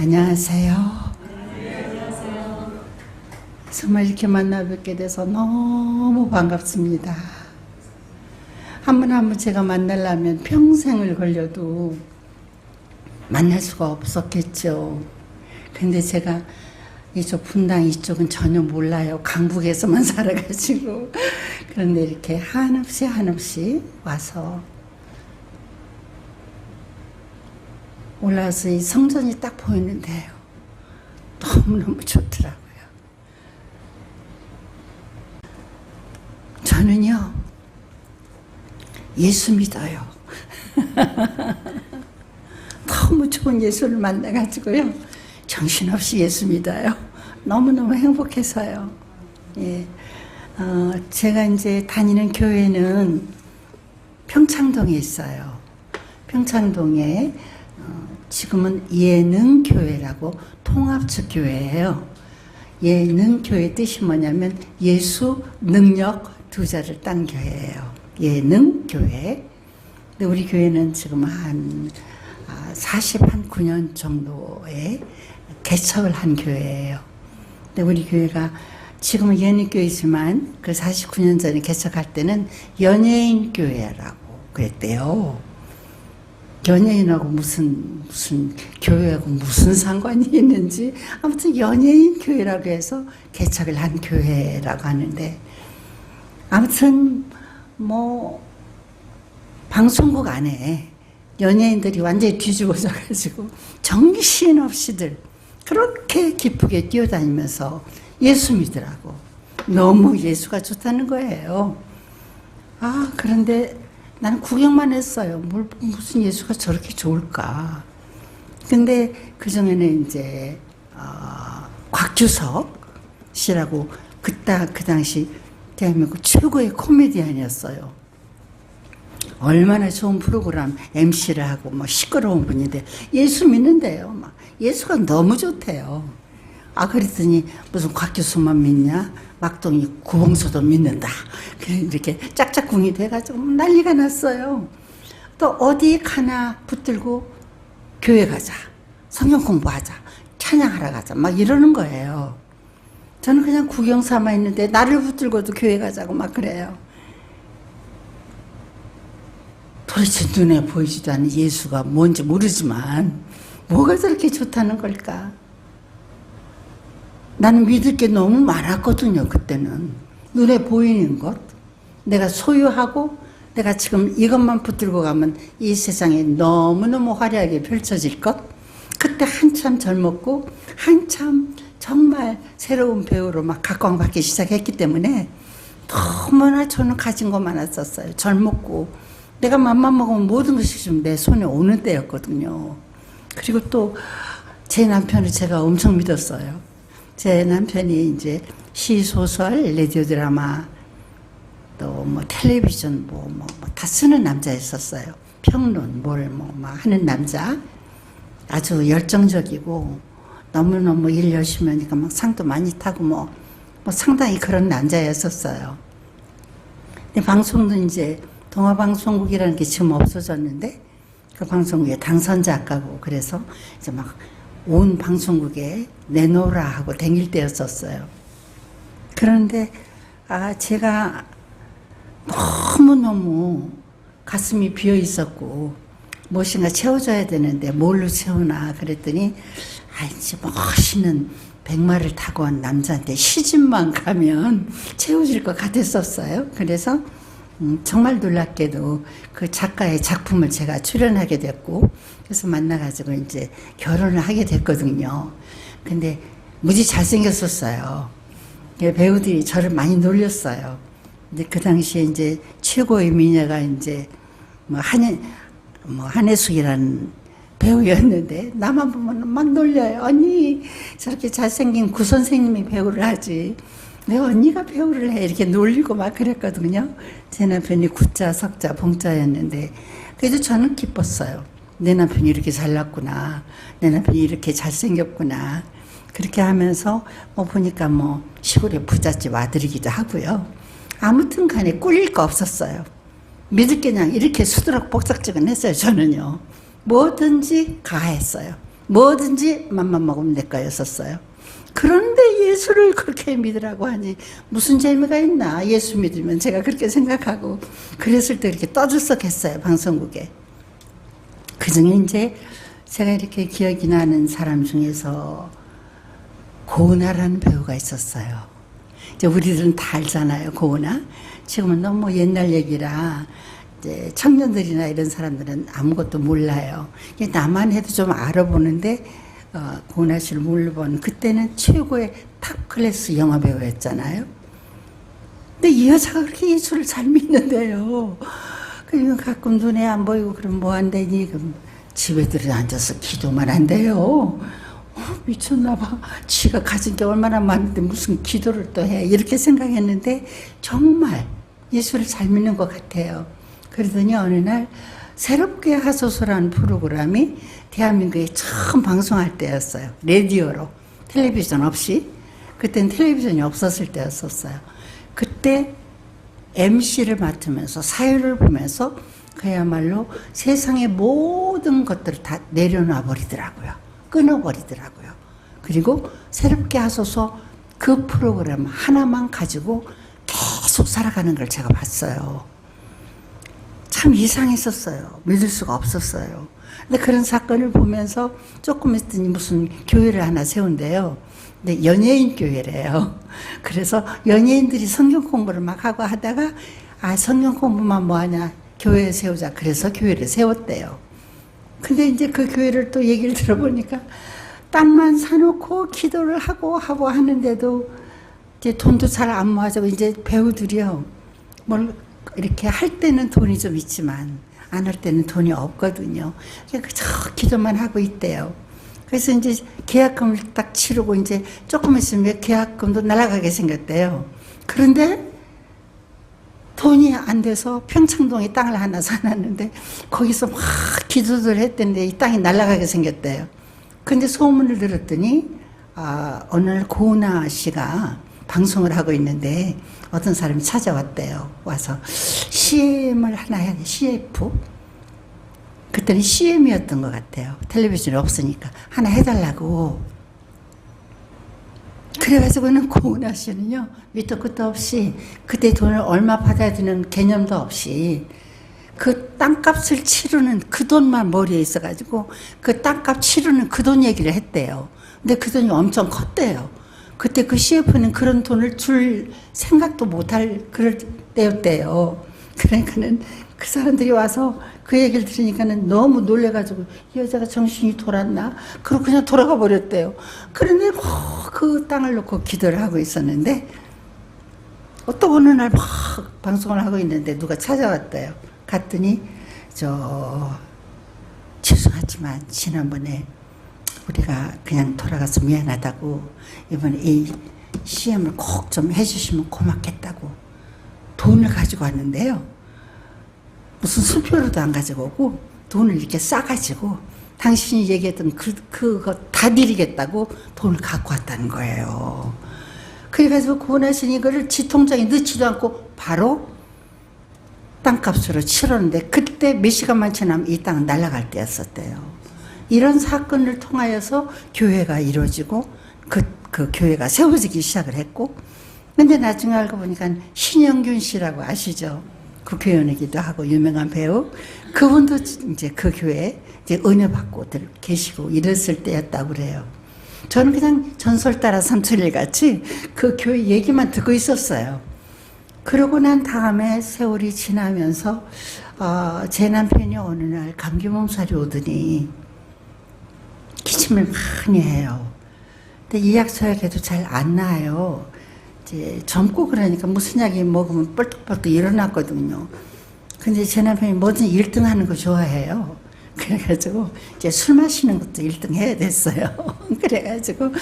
안녕하세요. 정말 이렇게 만나 뵙게 돼서 너무 반갑습니다. 한 분 한 분 제가 만나려면 평생을 걸려도 만날 수가 없었겠죠. 근데 제가 이쪽 분당 이쪽은 전혀 몰라요. 강북에서만 살아가지고. 그런데 이렇게 한없이 와서 올라와서 이 성전이 딱 보이는데요. 너무너무 좋더라고요. 저는요, 예수 믿어요. 너무 좋은 예수를 만나가지고요. 정신없이 예수 믿어요. 너무너무 행복해서요. 예. 제가 이제 다니는 교회는 평창동에 있어요. 평창동에 지금은 예능교회라고 통합적 교회예요. 예능교회 뜻이 뭐냐면 예수, 능력 두 자를 딴 교회예요. 예능교회. 근데 우리 교회는 지금 한 49년 정도에 개척을 한 교회예요. 근데 우리 교회가 지금은 예능교회지만 그 49년 전에 개척할 때는 연예인 교회라고 그랬대요. 연예인하고 무슨 교회하고 무슨 상관이 있는지 아무튼 연예인 교회라고 해서 개척을 한 교회라고 하는데, 아무튼 뭐 방송국 안에 연예인들이 완전히 뒤집어져 가지고 정신없이들 그렇게 기쁘게 뛰어다니면서 예수 믿으라고 너무 예수가 좋다는 거예요. 그런데 나는 구경만 했어요. 무슨 예수가 저렇게 좋을까. 근데 그 전에는 이제 곽규석 씨라고 그 당시 대한민국 최고의 코미디언이었어요. 얼마나 좋은 프로그램 MC를 하고 뭐 시끄러운 분인데 예수 믿는데요. 막 예수가 너무 좋대요. 그랬더니 무슨 곽규석만 믿냐? 막동이 구봉수도 믿는다. 이렇게 짝짝꿍이 돼가지고 난리가 났어요. 또 어디 가나 붙들고 교회 가자, 성경 공부하자, 찬양하러 가자 막 이러는 거예요. 저는 그냥 구경 삼아 있는데 나를 붙들고도 교회 가자고 막 그래요. 도대체 눈에 보이지도 않는 예수가 뭔지 모르지만 뭐가 저렇게 좋다는 걸까? 나는 믿을 게 너무 많았거든요. 그때는 눈에 보이는 것, 내가 소유하고 내가 지금 이것만 붙들고 가면 이 세상에 너무너무 화려하게 펼쳐질 것. 그때 한참 젊었고 한참 정말 새로운 배우로 막 각광받기 시작했기 때문에 너무나 저는 가진 거 많았었어요. 젊었고 내가 맘만 먹으면 모든 것이 좀 내 손에 오는 때였거든요. 그리고 또 제 남편을 제가 엄청 믿었어요. 제 남편이 이제 시, 소설, 라디오 드라마, 또 뭐 텔레비전 뭐 다 쓰는 남자였었어요. 평론, 막 하는 남자. 아주 열정적이고 너무너무 일 열심히 하니까 막 상도 많이 타고 뭐 상당히 그런 남자였었어요. 근데 방송도 이제 동아방송국이라는 게 지금 없어졌는데 그 방송국에 당선작가고 그래서 이제 막 온 방송국에 내놓으라 하고 다닐 때였었어요. 그런데 제가 너무너무 가슴이 비어 있었고 무엇인가 채워줘야 되는데 뭘로 채우나 그랬더니 이제 멋있는 백마를 타고 온 남자한테 시집만 가면 채워질 것 같았었어요. 그래서 정말 놀랍게도 그 작가의 작품을 제가 출연하게 됐고, 그래서 만나가지고 이제 결혼을 하게 됐거든요. 근데 무지 잘생겼었어요. 배우들이 저를 많이 놀렸어요. 근데 그 당시에 이제 최고의 미녀가 이제 한혜숙이라는 배우였는데 나만 보면 막 놀려요. 언니 저렇게 잘생긴 구 선생님이 배우를 하지. 내 언니가 배우를 해. 이렇게 놀리고 막 그랬거든요. 제 남편이 구자, 석자, 봉자였는데 그래도 저는 기뻤어요. 내 남편이 이렇게 잘났구나. 내 남편이 이렇게 잘생겼구나. 그렇게 하면서 보니까 시골의 부잣집 아들이기도 하고요. 아무튼 간에 꿀릴 거 없었어요. 믿을 게 그냥 이렇게 수두룩 복작지근했어요. 저는요. 뭐든지 가했어요. 뭐든지 맘만 먹으면 내 거였었어요. 그런데 예수를 그렇게 믿으라고 하니 무슨 재미가 있나. 예수 믿으면 제가 그렇게 생각하고 그랬을 때 이렇게 떠들썩했어요. 방송국에. 그중에 이제 제가 이렇게 기억이 나는 사람 중에서 고은하라는 배우가 있었어요. 이제 우리들은 다 알잖아요. 고은하. 지금은 너무 옛날 얘기라 이제 청년들이나 이런 사람들은 아무것도 몰라요. 나만 해도 좀 알아보는데 고은하 씨를 물어본 그때는 최고의 탑 클래스 영화 배우였잖아요. 근데 이 여자가 그렇게 예수를 잘 믿는데요. 그리고 가끔 눈에 안 보이고 그럼 뭐 한다니. 그럼 집에 들어 앉아서 기도만 한대요. 미쳤나 봐. 지가 가진 게 얼마나 많은데 무슨 기도를 또 해. 이렇게 생각했는데 정말 예수를 잘 믿는 것 같아요. 그러더니 어느 날 새롭게 하소서라는 프로그램이 대한민국에 처음 방송할 때였어요. 라디오로. 텔레비전 없이. 그때는 텔레비전이 없었을 때였었어요. 그때 MC를 맡으면서 사회를 보면서 그야말로 세상의 모든 것들을 다 내려놔 버리더라고요. 끊어버리더라고요. 그리고 새롭게 하소서 그 프로그램 하나만 가지고 계속 살아가는 걸 제가 봤어요. 참 이상했었어요. 믿을 수가 없었어요. 근데 그런 사건을 보면서 조금 있더니 무슨 교회를 하나 세운대요. 근데 연예인 교회래요. 그래서 연예인들이 성경 공부를 막 하고 하다가 성경 공부만 뭐하냐 교회 세우자. 그래서 교회를 세웠대요. 근데 이제 그 교회를 또 얘기를 들어보니까 땅만 사놓고 기도를 하고 하는데도 이제 돈도 잘 안 모아지고 이제 배우들이요. 뭘 이렇게 할 때는 돈이 좀 있지만 안 할 때는 돈이 없거든요. 그러니까 저 기도만 하고 있대요. 그래서 이제 계약금을 딱 치르고 이제 조금 있으면 계약금도 날아가게 생겼대요. 그런데 돈이 안 돼서 평창동에 땅을 하나 사놨는데 거기서 막 기도를 했던데 이 땅이 날아가게 생겼대요. 근데 소문을 들었더니 오늘 고은하 씨가 방송을 하고 있는데 어떤 사람이 찾아왔대요. 와서 CM을 하나 해야 돼. CF? 그때는 CM이었던 것 같아요. 텔레비전이 없으니까 하나 해달라고. 그래가지고는 고은하 씨는요, 밑도 끝도 없이 그때 돈을 얼마 받아야 되는 개념도 없이 그 땅값을 치르는 그 돈만 머리에 있어가지고 그 땅값 치르는 그 돈 얘기를 했대요. 근데 그 돈이 엄청 컸대요. 그때 그 CF는 그런 돈을 줄 생각도 못할 그럴 때였대요. 그러니까는 그 사람들이 와서 그 얘기를 들으니까는 너무 놀래가지고 이 여자가 정신이 돌았나? 그러고 그냥 돌아가 버렸대요. 그런데 그 땅을 놓고 기도를 하고 있었는데 또 어느 날 막 방송을 하고 있는데 누가 찾아왔대요. 갔더니 죄송하지만 지난번에 우리가 그냥 돌아가서 미안하다고 이번에 이 CM을 꼭 좀 해주시면 고맙겠다고 돈을 가지고 왔는데요. 무슨 수표로도 안 가지고 오고 돈을 이렇게 싸가지고 당신이 얘기했던 그거 다 드리겠다고 돈을 갖고 왔다는 거예요. 그래가지고 고은하 씨는 이거를 지 통장에 넣지도 않고 바로 땅값으로 치렀는데 그때 몇 시간만 지나면 이 땅은 날아갈 때였었대요. 이런 사건을 통하여서 교회가 이루어지고 그 교회가 세워지기 시작을 했고, 근데 나중에 알고 보니까 신영균 씨라고 아시죠? 국회의원이기도 하고 유명한 배우. 그분도 이제 그 교회에 이제 은혜 받고 계시고 이랬을 때였다고 그래요. 저는 그냥 전설 따라 삼천리 같이 그 교회 얘기만 듣고 있었어요. 그러고 난 다음에 세월이 지나면서 제 남편이 어느 날 감기 몸살이 오더니 기침을 많이 해요. 근데 이 약 처약해도 잘 안 나아요. 이제 젊고 그러니까 무슨 약이 먹으면 뻘떡뻘떡 일어났거든요. 근데 제 남편이 뭐든 1등 하는 거 좋아해요. 그래가지고 이제 술 마시는 것도 1등 해야 됐어요. 그래가지고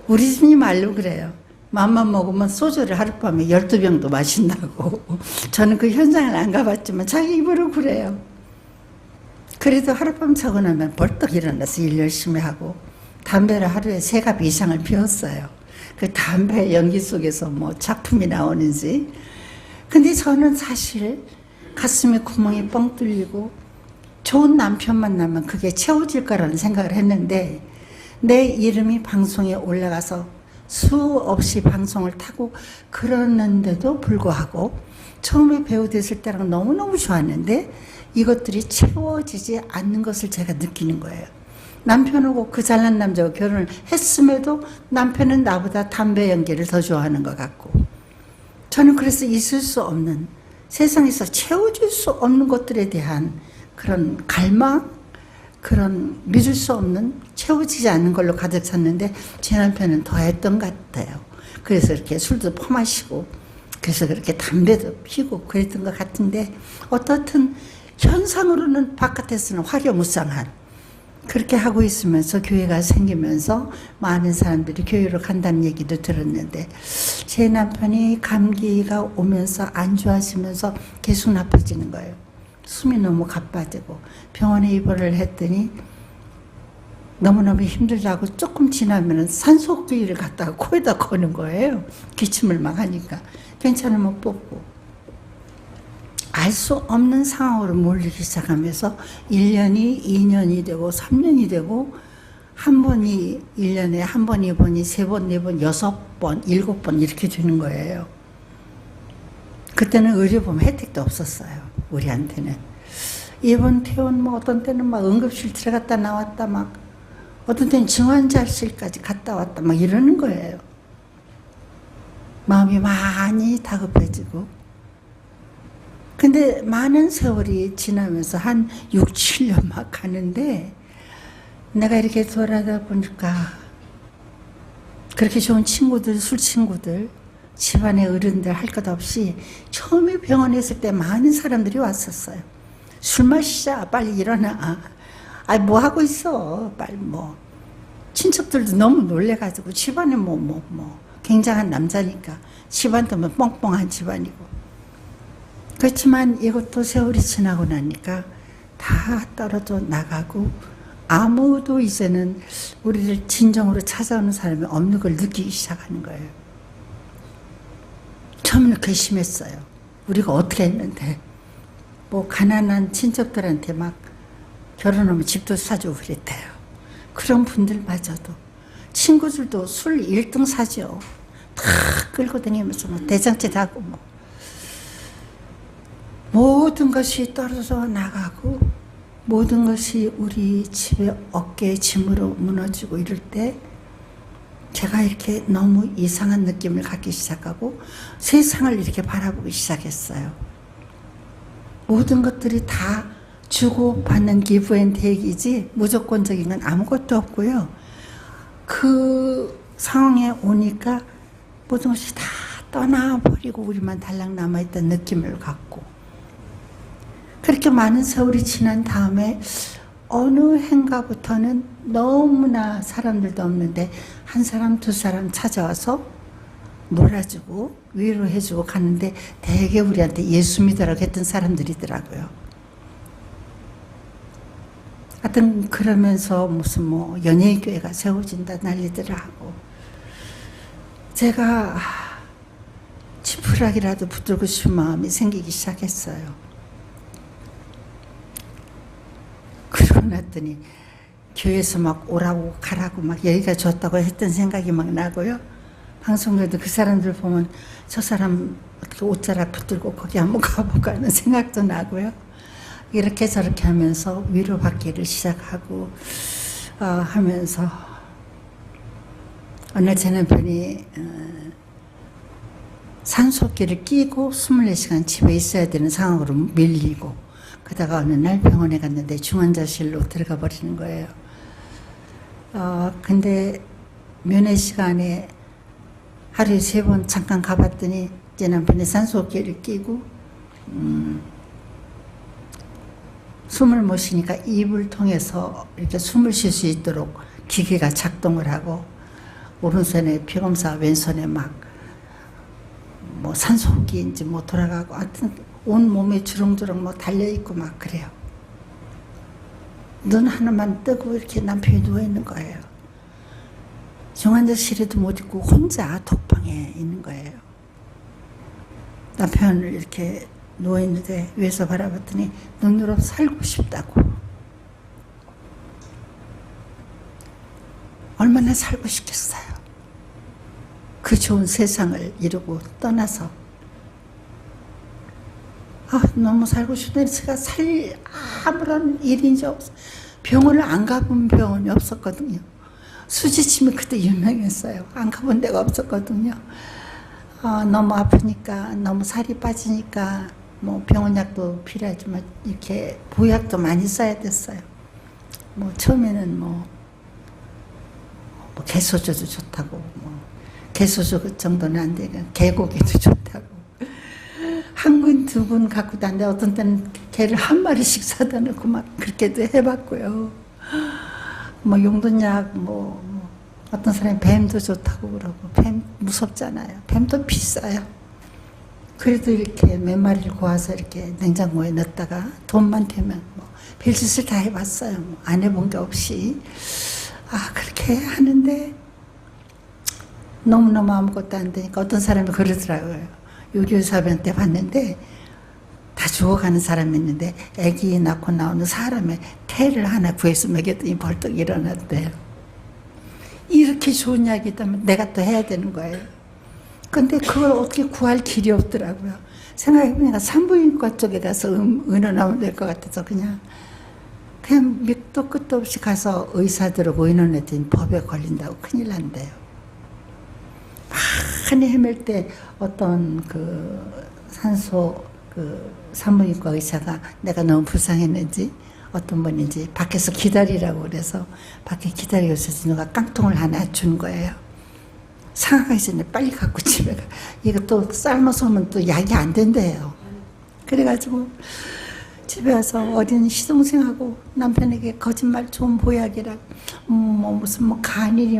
우리 집이 말로 그래요. 맘만 먹으면 소주를 하룻밤에 12병도 마신다고. 저는 그 현장을 안 가봤지만 자기 입으로 그래요. 그래도 하룻밤 자고 나면 벌떡 일어나서 일 열심히 하고 담배를 하루에 3갑 이상을 피웠어요. 그 담배 연기 속에서 뭐 작품이 나오는지. 근데 저는 사실 가슴에 구멍이 뻥 뚫리고 좋은 남편 만나면 그게 채워질 거라는 생각을 했는데 내 이름이 방송에 올라가서 수없이 방송을 타고 그러는데도 불구하고 처음에 배우 됐을 때랑 너무너무 좋았는데 이것들이 채워지지 않는 것을 제가 느끼는 거예요. 남편하고 그 잘난 남자와 결혼을 했음에도 남편은 나보다 담배 연기를 더 좋아하는 것 같고 저는 그래서 있을 수 없는 세상에서 채워줄 수 없는 것들에 대한 그런 갈망, 그런 믿을 수 없는 채워지지 않는 걸로 가득 찼는데 제 남편은 더 했던 것 같아요. 그래서 이렇게 술도 퍼마시고 그래서 그렇게 담배도 피고 그랬던 것 같은데 어떻든 현상으로는 바깥에서는 화려무쌍한 그렇게 하고 있으면서 교회가 생기면서 많은 사람들이 교회로 간다는 얘기도 들었는데 제 남편이 감기가 오면서 안 좋아지면서 계속 나빠지는 거예요. 숨이 너무 가빠지고 병원에 입원을 했더니 너무너무 힘들다고 조금 지나면 산소호흡기를 갖다가 코에다 거는 거예요. 기침을 막 하니까. 괜찮으면 뽑고. 알 수 없는 상황으로 몰리기 시작하면서 1년이 2년이 되고 3년이 되고 한 번이 1년에 한 번, 2번이 3번, 4번, 6번, 7번 이렇게 되는 거예요. 그때는 의료보험 혜택도 없었어요. 우리한테는. 입원, 퇴원, 뭐 어떤 때는 막 응급실 들어갔다 나왔다 막 어떤 때는 중환자실까지 갔다 왔다 막 이러는 거예요. 마음이 많이 다급해지고. 근데 많은 세월이 지나면서 한 6, 7년 막 가는데 내가 이렇게 돌아다 보니까 그렇게 좋은 친구들, 술 친구들, 집안의 어른들 할 것 없이 처음에 병원에 있을 때 많은 사람들이 왔었어요. 술 마시자, 빨리 일어나. 아, 뭐 하고 있어, 빨리 뭐. 친척들도 너무 놀래가지고 집안에 굉장한 남자니까 집안도 뭐 뻥뻥한 집안이고. 그렇지만 이것도 세월이 지나고 나니까 다 떨어져 나가고 아무도 이제는 우리를 진정으로 찾아오는 사람이 없는 걸 느끼기 시작하는 거예요. 처음에는 괘씸했어요. 우리가 어떻게 했는데 뭐 가난한 친척들한테 막 결혼하면 집도 사주고 그랬대요. 그런 분들마저도 친구들도 술 1등 사죠. 다 끌고 다니면서 뭐 대장짓 하고 뭐 모든 것이 떨어져 나가고 모든 것이 우리 집의 어깨의 짐으로 무너지고 이럴 때 제가 이렇게 너무 이상한 느낌을 갖기 시작하고 세상을 이렇게 바라보기 시작했어요. 모든 것들이 다 주고받는 기브 앤 테이크이지 무조건적인 건 아무것도 없고요. 그 상황에 오니까 모든 것이 다 떠나버리고 우리만 달랑 남아있던 느낌을 갖고 그렇게 많은 세월이 지난 다음에 어느 해인가부터는 너무나 사람들도 없는데 한 사람 두 사람 찾아와서 놀아주고 위로해주고 가는데 대개 우리한테 예수 믿으라고 했던 사람들이더라고요. 하여튼 그러면서 무슨 뭐 연예인교회가 세워진다 난리들 하고 제가 지푸라기라도 붙들고 싶은 마음이 생기기 시작했어요. 그러고 났더니 교회에서 막 오라고 가라고 막 얘기가 좋다고 했던 생각이 막 나고요. 방송에도 그 사람들 보면 저 사람 어떻게 옷자락 붙들고 거기 한번 가볼까 하는 생각도 나고요. 이렇게 저렇게 하면서 위로받기를 시작하고 하면서 어느 제 남편이 산소호흡기를 끼고 24시간 집에 있어야 되는 상황으로 밀리고 그러다가 어느 날 병원에 갔는데 중환자실로 들어가 버리는 거예요. 근데 면회 시간에 하루에 3번 잠깐 가봤더니 제 남편이 산소호흡기를 끼고 숨을 못 쉬니까 입을 통해서 이렇게 숨을 쉴 수 있도록 기계가 작동을 하고 오른손에 피검사 왼손에 막 뭐 산소호흡기인지 뭐 돌아가고 하여튼 온 몸에 주렁주렁 뭐 달려있고 막 그래요. 눈 하나만 뜨고 이렇게 남편이 누워있는 거예요. 중환자실에도 못 있고 혼자 독방에 있는 거예요. 남편을 이렇게 누워있는데 위에서 바라봤더니 눈으로 살고 싶다고. 얼마나 살고 싶겠어요. 그 좋은 세상을 이루고 떠나서 너무 살고 싶은데 제가 살 아무런 일인지 병원을 안 가본 병원이 없었거든요. 수지침이 그때 유명했어요. 안 가본 데가 없었거든요. 너무 아프니까, 너무 살이 빠지니까 뭐 병원약도 필요하지만 이렇게 보약도 많이 써야 됐어요. 뭐 처음에는 뭐 개소주도 좋다고, 개소주 그 정도는 안 되고 개고기도 좋다고, 한 근 두 근 갖고 다는데 어떤 때는 개를 한 마리씩 사다 놓고 막 그렇게도 해봤고요. 뭐 용돈약 어떤 사람이 뱀도 좋다고 그러고, 뱀 무섭잖아요. 뱀도 비싸요. 그래도 이렇게 몇 마리를 고아서 이렇게 냉장고에 넣었다가 돈만 되면 별짓을 다 해봤어요. 안 해본 게 없이. 그렇게 하는데 너무너무 아무것도 안 되니까 어떤 사람이 그러더라고요. 요리사한테 봤는데 다 죽어가는 사람이 있는데 아기 낳고 나오는 사람의 태를 하나 구해서 먹였더니 벌떡 일어났대요. 이렇게 좋은 약이 있다면 내가 또 해야 되는 거예요. 근데 그걸 어떻게 구할 길이 없더라고요. 생각해보니까 산부인과 쪽에 가서 의논하면 될 것 같아서 그냥 밑도 끝도 없이 가서 의사들하고 의논했더니 법에 걸린다고 큰일 난대요. 많이 헤맬 때 어떤 산소 산부인과 의사가 내가 너무 불쌍했는지 어떤 분인지 밖에서 기다리라고 그래서 밖에 기다리고 있어서 누가 깡통을 하나 준 거예요. 상하기 전에 빨리 갖고 집에 가. 이거 또 삶아서 오면 또 약이 안 된대요. 그래가지고 집에 와서 어린 시동생하고 남편에게 거짓말 좋은 보약이라 무슨 간이니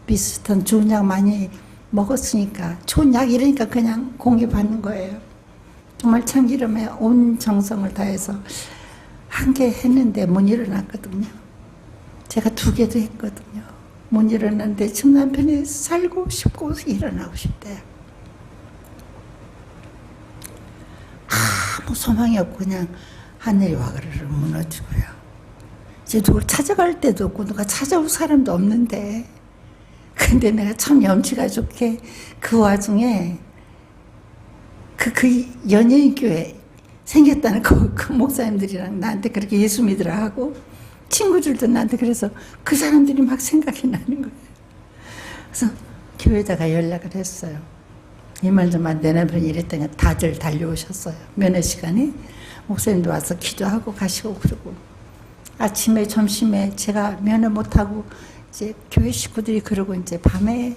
비슷한 좋은 약 많이 먹었으니까 좋은 약 이러니까 그냥 공급받는 거예요. 정말 참기름에 온 정성을 다해서 한 개 했는데 못 일어났거든요. 제가 2개도 했거든요. 못 일어났는데 지금 남편이 살고 싶고 일어나고 싶대요. 아무 소망이 없고 그냥 하늘이 와그르르 무너지고요. 이제 누굴 찾아갈 데도 없고 누가 찾아올 사람도 없는데, 근데 내가 참 염치가 좋게 그 와중에 그 연예인교회 생겼다는 그 목사님들이랑 나한테 그렇게 예수 믿으라 하고 친구들도 나한테 그래서 그 사람들이 막 생각이 나는 거예요. 그래서 교회에다가 연락을 했어요. 이 말 좀 안 되나 보니 이랬더니 다들 달려오셨어요. 면회 시간에 목사님도 와서 기도하고 가시고 그러고, 아침에 점심에 제가 면회 못하고 이제 교회 식구들이 그러고 이제 밤에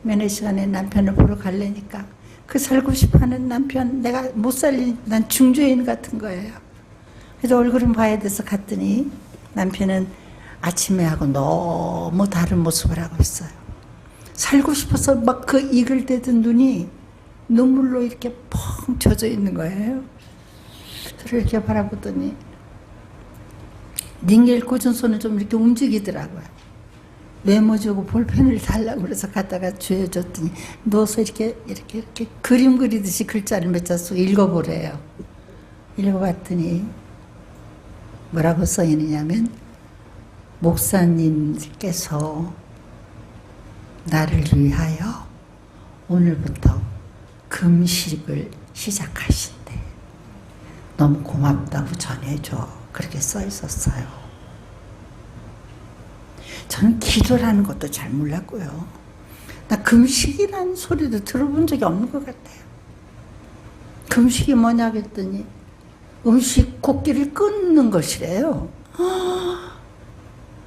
면회 시간에 남편을 보러 가려니까 그 살고 싶어하는 남편 내가 못 살린 난 중죄인 같은 거예요. 그래서 얼굴은 봐야 돼서 갔더니 남편은 아침에 하고 너무 다른 모습을 하고 있어요. 살고 싶어서 막 그 이글대던 눈이 눈물로 이렇게 펑 젖어 있는 거예요. 저를 이렇게 바라보더니 링겔 꽂은 손을 좀 이렇게 움직이더라고요. 메모지고 볼펜을 달라고 그래서 갖다가 쥐어줬더니 누워서 이렇게 그림 그리듯이 글자를 몇 자 씩 읽어보래요. 읽어봤더니 뭐라고 써 있느냐면, 목사님께서 나를 위하여 오늘부터 금식을 시작하신대. 너무 고맙다고 전해줘. 그렇게 써 있었어요. 저는 기도라는 것도 잘 몰랐고요. 나 금식이라는 소리도 들어본 적이 없는 것 같아요. 금식이 뭐냐 했더니 음식 곡기를 끊는 것이래요.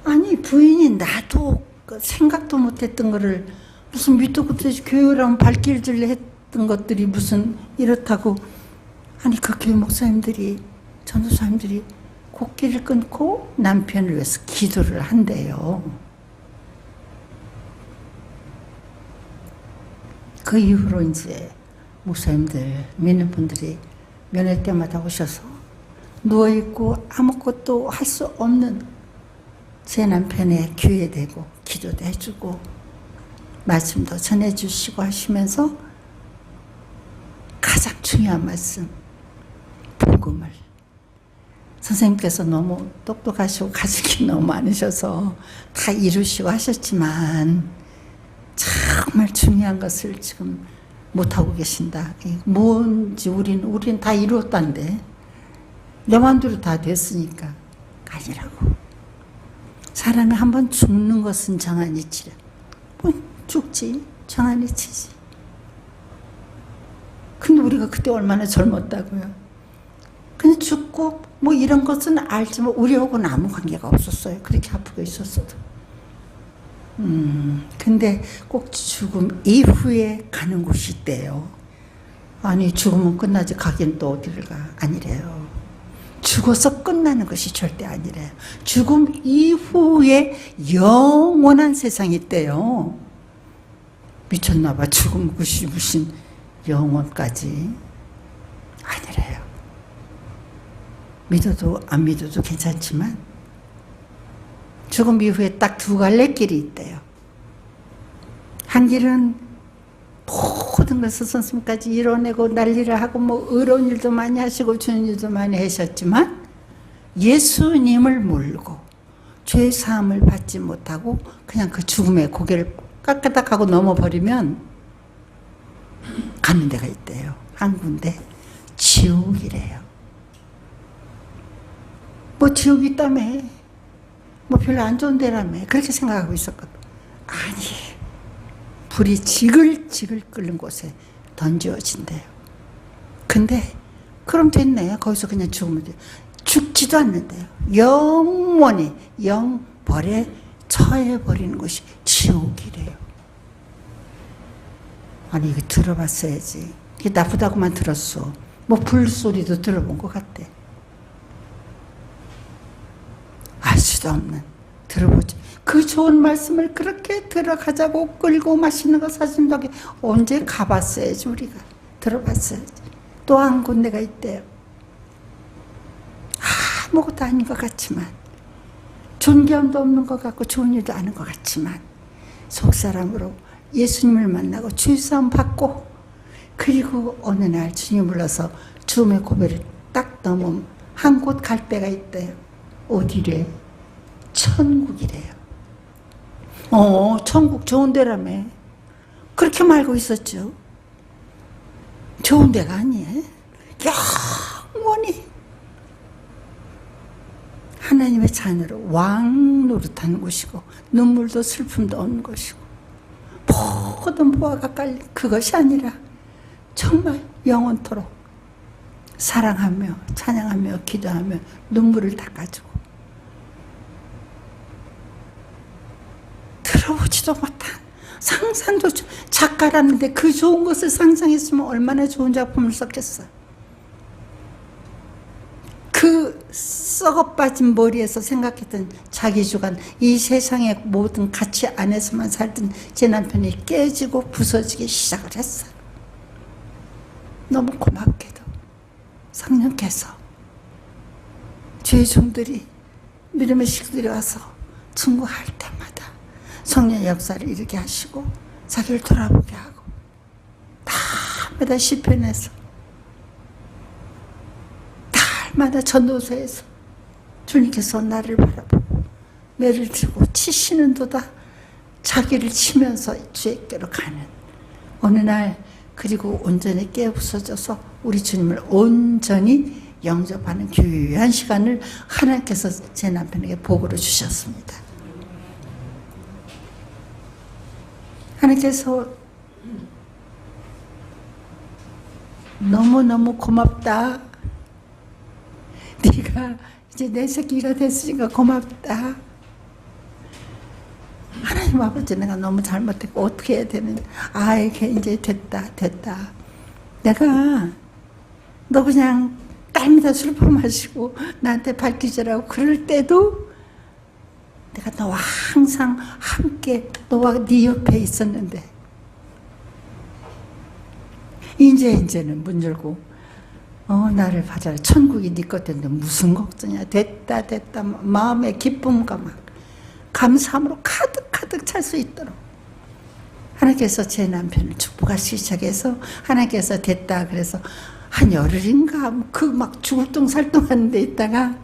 아니 부인이 나도 생각도 못했던 거를 무슨 밑도 끝도 없이 교회랑 발길질 했던 것들이 무슨 이렇다고, 아니 그 교회 목사님들이 전도사님들이 곡기를 끊고 남편을 위해서 기도를 한대요. 그 이후로 이제 목사님들 믿는 분들이 면회 때마다 오셔서 누워있고 아무것도 할 수 없는 제 남편의 귀에 대고 기도도 해주고 말씀도 전해주시고 하시면서 가장 중요한 말씀, 복음을 선생님께서 너무 똑똑하시고 가족이 너무 많으셔서 다 이루시고 하셨지만 정말 중요한 것을 지금 못하고 계신다. 뭔지 우리는 다 이루었다는데 내 마음대로 다 됐으니까 아니라고. 사람이 한번 죽는 것은 정한이치라. 뭐 죽지, 정한이치지. 근데 우리가 그때 얼마나 젊었다고요. 근데 죽고 뭐 이런 것은 알지만 우리하고는 아무 관계가 없었어요. 그렇게 아프게 있었어도. 근데 꼭 죽음 이후에 가는 곳이 있대요. 아니 죽으면 끝나지 가긴 또 어디를 가. 아니래요. 죽어서 끝나는 것이 절대 아니래요. 죽음 이후에 영원한 세상이 있대요. 미쳤나 봐. 죽음 무슨 영원까지. 아니래요. 믿어도 안 믿어도 괜찮지만 죽음 이후에 딱 두 갈래 길이 있대요. 한 길은 모든 것을 선생님까지 이뤄내고 난리를 하고 뭐 의로운 일도 많이 하시고 주는 일도 많이 하셨지만 예수님을 모르고 죄 사함을 받지 못하고 그냥 그 죽음의 고개를 까까닥하고 넘어버리면 가는 데가 있대요. 한 군데 지옥이래요. 뭐 지옥이 있다며, 뭐 별로 안 좋은 데라며 그렇게 생각하고 있었거든. 아니, 불이 지글지글 끓는 곳에 던져진대요. 근데 그럼 됐네. 거기서 그냥 죽으면 돼요. 죽지도 않는데요. 영원히 영벌에 처해버리는 것이 지옥이래요. 아니 이거 들어봤어야지. 이게 나쁘다고만 들었어. 뭐 불소리도 들어본 것 같대. 알 수도 없는, 들어보지. 그 좋은 말씀을 그렇게 들어가자고 끌고 마시는 거 사진덕에 언제 가봤어야지. 우리가 들어봤어야지. 또 한 군데가 있대요. 아무것도 아닌 것 같지만, 존경도 없는 것 같고 좋은 일도 아닌 것 같지만 속사람으로 예수님을 만나고 주의사함 받고, 그리고 어느 날 주님 불러서 죽음의 고배를 딱 넘으면 한 곳 갈 데가 있대요. 어디래? 천국이래요. 천국 좋은 데라며. 그렇게 말고 있었죠. 좋은 데가 아니에요. 영원히 하나님의 자녀로 왕 노릇하는 곳이고 눈물도 슬픔도 없는 곳이고 모든 보화가 깔린 그것이 아니라 정말 영원토록 사랑하며 찬양하며 기도하며 눈물을 닦아주고 들어보지도 못한 상상도 작가라는데 그 좋은 것을 상상했으면 얼마나 좋은 작품을 썼겠어. 그 썩어빠진 머리에서 생각했던 자기 주관, 이 세상의 모든 가치 안에서만 살던 제 남편이 깨지고 부서지기 시작을 했어요. 너무 고맙게도 성령께서 주의 종들이 믿음의 식구들이 와서 증거할 때마다 성령의 역사를 이루게 하시고 자기를 돌아보게 하고 날마다 시편에서 날마다 전도서에서 주님께서 나를 바라보고 매를 들고 치시는 도다 자기를 치면서 주의께로 가는 어느 날, 그리고 온전히 깨부서져서 우리 주님을 온전히 영접하는 귀한 시간을 하나님께서 제 남편에게 복으로 주셨습니다. 하나님께서 너무너무 고맙다. 네가 이제 내 새끼가 됐으니까 고맙다. 하나님 아버지, 내가 너무 잘못했고 어떻게 해야 되는지. 이게 이제 됐다. 내가 너 그냥 딸마다 술 퍼마시고 나한테 발기질하고 그럴 때도 내가 너와 항상 함께 너와 네 옆에 있었는데 이제는 문 열고 나를 받아라. 천국이 네 것 됐는데 무슨 걱정이야. 됐다. 마음의 기쁨과 막 감사함으로 가득 찰 수 있도록 하나님께서 제 남편을 축복하시기 시작해서, 하나님께서 됐다 그래서 한 열흘인가 그 막 죽을똥살똥 하는 데 있다가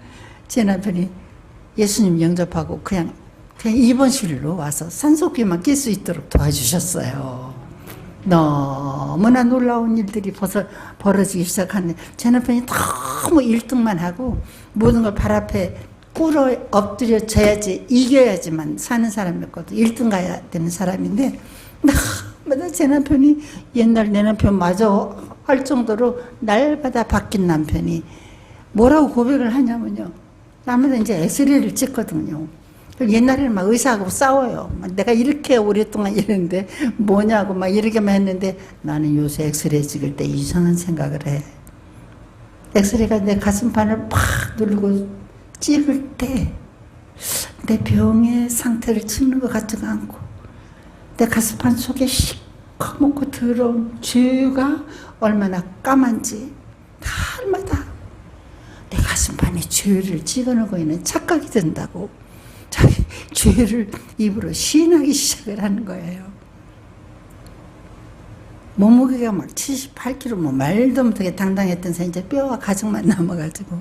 제 남편이 예수님 영접하고 그냥 입원실로 와서 산소기만 낄 수 있도록 도와주셨어요. 너무나 놀라운 일들이 벌어지기 시작하는데 제 남편이 너무 1등만 하고 모든 걸 발 앞에 꿇어 엎드려져야지 이겨야지만 사는 사람이었거든. 1등 가야 되는 사람인데 날마다 제 남편이 옛날 내 남편 마저 할 정도로 날마다 바뀐 남편이 뭐라고 고백을 하냐면요. 날마다 이제 엑스레이를 찍거든요. 옛날에는 막 의사하고 싸워요. 내가 이렇게 오랫동안 이랬는데 뭐냐고 막 이렇게만 했는데 나는 요새 엑스레이 찍을 때 이상한 생각을 해. 엑스레이가 내 가슴판을 팍 누르고 찍을 때 내 병의 상태를 찍는 것 같지가 않고 내 가슴판 속에 시커멓고 더러운 죄가 얼마나 까만지 날마다 내 가슴판에 죄를 찍어놓고 있는 착각이 든다고 자기 죄를 입으로 시인하기 시작을 하는 거예요. 몸무게가 막 78kg 뭐 말도 못하게 당당했던 사람 이제 뼈와 가죽만 남아가지고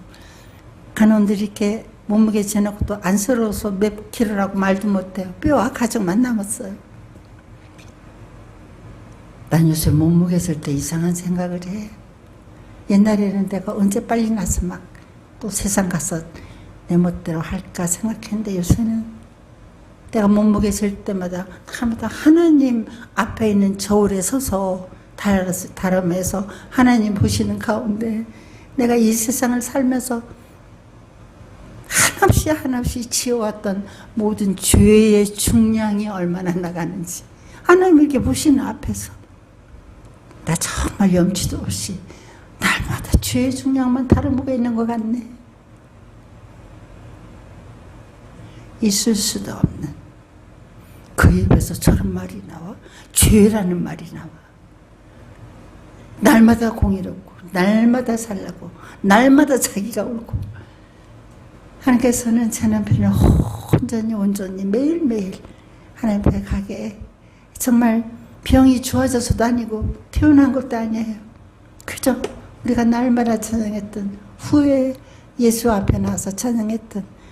간원들이 이렇게 몸무게 재놓고 또 안쓰러워서 몇 킬로라고 말도 못해요. 뼈와 가죽만 남았어요. 난 요새 몸무게 셀 때 이상한 생각을 해. 옛날에는 내가 언제 빨리 나서 막 또 세상 가서 내 멋대로 할까 생각했는데 요새는 내가 몸무게 셀 때마다 하나님 앞에 있는 저울에 서서 다름에서 하나님 보시는 가운데 내가 이 세상을 살면서 한없이 지어왔던 모든 죄의 중량이 얼마나 나가는지 하나님 이렇게 보시는 앞에서 나 정말 염치도 없이 날마다 죄의 중량만 다름하고 있는 것 같네. 있을 수도 없는 그 입에서 저런 말이 나와. 죄라는 말이 나와. 날마다 공의롭고 날마다 살라고 날마다 자기가 울고 하나님께서는 제 남편을 온전히 매일매일 하나님 앞에 가게 정말 병이 좋아져서도 아니고 태어난 것도 아니에요. 그저 우리가 날마다 찬양했던 후에 예수 앞에 나와서 찬양했던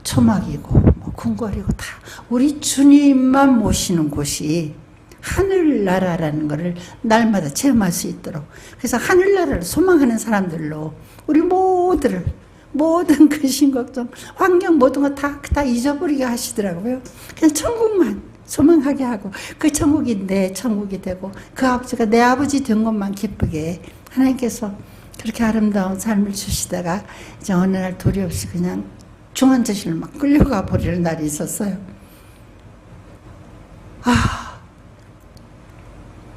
초막이고 뭐 궁궐이고 다 우리 주님만 모시는 곳이 하늘나라라는 것을 날마다 체험할 수 있도록 그래서 하늘나라를 소망하는 사람들로 우리 모든 근심 걱정 환경 모든 거 다 잊어버리게 하시더라고요. 그냥 천국만 소망하게 하고 그 천국이 내 천국이 되고 그 아버지가 내 아버지 된 것만 기쁘게 하나님께서 그렇게 아름다운 삶을 주시다가 이제 어느 날 도리 없이 그냥 중환자실로 막 끌려가 버리는 날이 있었어요.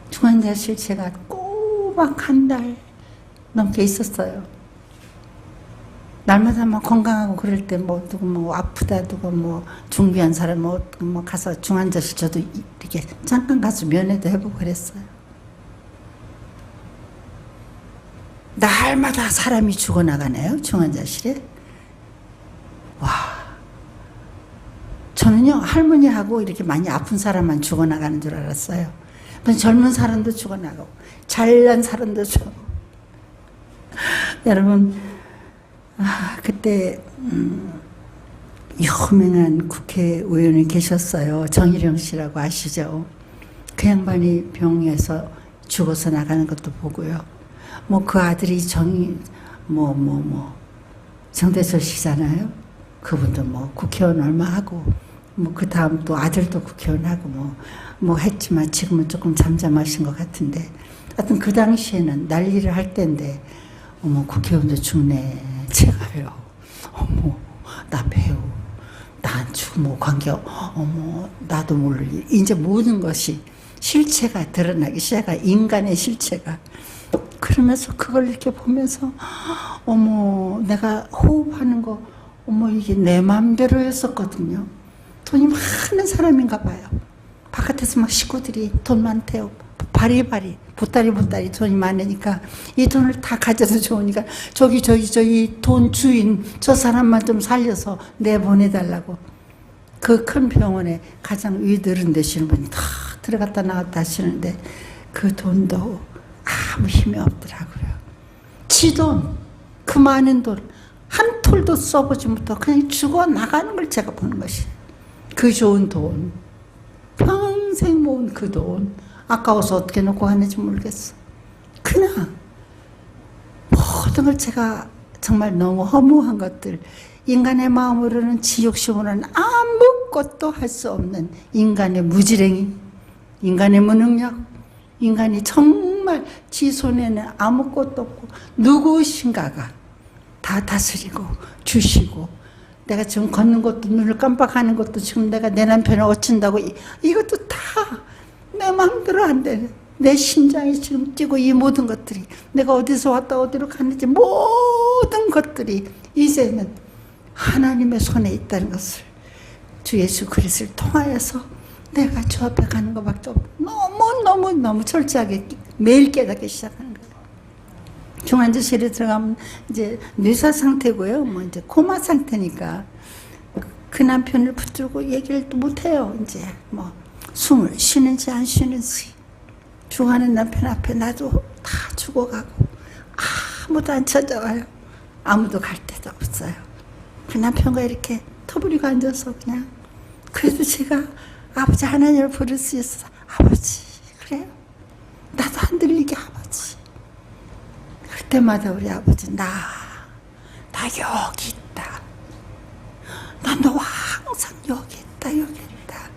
중환자실 제가 꼬박 한 달 넘게 있었어요. 날마다 뭐 건강하고 그럴 때 뭐 누구 뭐 아프다 누구 뭐 중비한 사람 뭐 가서 중환자실 저도 이렇게 잠깐 가서 면회도 해보고 그랬어요. 날마다 사람이 죽어나가네요 중환자실에. 와, 저는요 할머니하고 이렇게 많이 아픈 사람만 죽어나가는 줄 알았어요. 젊은 사람도 죽어나가고 잘난 사람도 죽어나가고. 여러분 그때 유명한 국회의원이 계셨어요. 정일영 씨라고 아시죠? 그 양반이 병에서 죽어서 나가는 것도 보고요. 뭐 그 아들이 정대철 씨잖아요. 그분도 뭐 국회의원 얼마 하고 뭐 그 다음 또 아들도 국회의원 하고 뭐 했지만 지금은 조금 잠잠하신 것 같은데 하여튼 그 당시에는 난리를 할 때인데 어머 국회의원도 죽네. 제가요. 어머 나 배우 난 죽뭐 관계 어머 나도 모를 일. 이제 모든 것이 실체가 드러나기 시작하 인간의 실체가 그러면서 그걸 이렇게 보면서 어머 내가 호흡하는 거 어머 이게 내 마음대로 했었거든요. 돈이 많은 사람인가 봐요. 바깥에서 막 식구들이 돈 많대요. 바리바리 보따리 돈이 많으니까 이 돈을 다 가져서 좋으니까 저기 돈 주인 저 사람만 좀 살려서 내보내달라고 그 큰 병원에 가장 위들은 되시는 분이 다 들어갔다 나왔다 하시는데 그 돈도 아무 힘이 없더라고요. 지 돈, 그 많은 돈 한 톨도 써보지 못하고 그냥 죽어나가는 걸 제가 보는 것이. 그 좋은 돈, 평생 모은 그 돈 아까워서 어떻게 놓고 가는지 모르겠어. 그냥 모든 걸 제가 정말 너무 허무한 것들, 인간의 마음으로는 지욕심으로는 아무것도 할 수 없는 인간의 무지랭이, 인간의 무능력, 인간이 정말 지 손에는 아무것도 없고 누구신가가 다 다스리고 주시고, 내가 지금 걷는 것도 눈을 깜빡하는 것도 지금 내가 내 남편을 어친다고 이것도 다 내 마음대로 안 되는, 내 심장이 지금 뛰고 이 모든 것들이 내가 어디서 왔다 어디로 가는지 모든 것들이 이제는 하나님의 손에 있다는 것을 주 예수 그리스도를 통하여서 내가 주 앞에 가는 것밖에 없고 너무 철저하게 매일 깨닫기 시작하는 거예요. 중환자실에 들어가면 이제 뇌사 상태고요. 뭐 이제 코마 상태니까 그 남편을 붙들고 얘기를 또 못해요. 이제 뭐 숨을 쉬는지 안 쉬는지. 죽어가는 남편 앞에 나도 다 죽어가고 아무도 안 찾아와요. 아무도 갈 데도 없어요. 그 남편과 이렇게 터부리고 앉아서 그냥, 그래도 제가 아버지 하나님을 부를 수 있어서 아버지, 그래요? 나도 안 들리게 아버지. 그때마다 우리 아버지, 나 여기 있다. 난 너 항상 여기 있다, 여기 있다.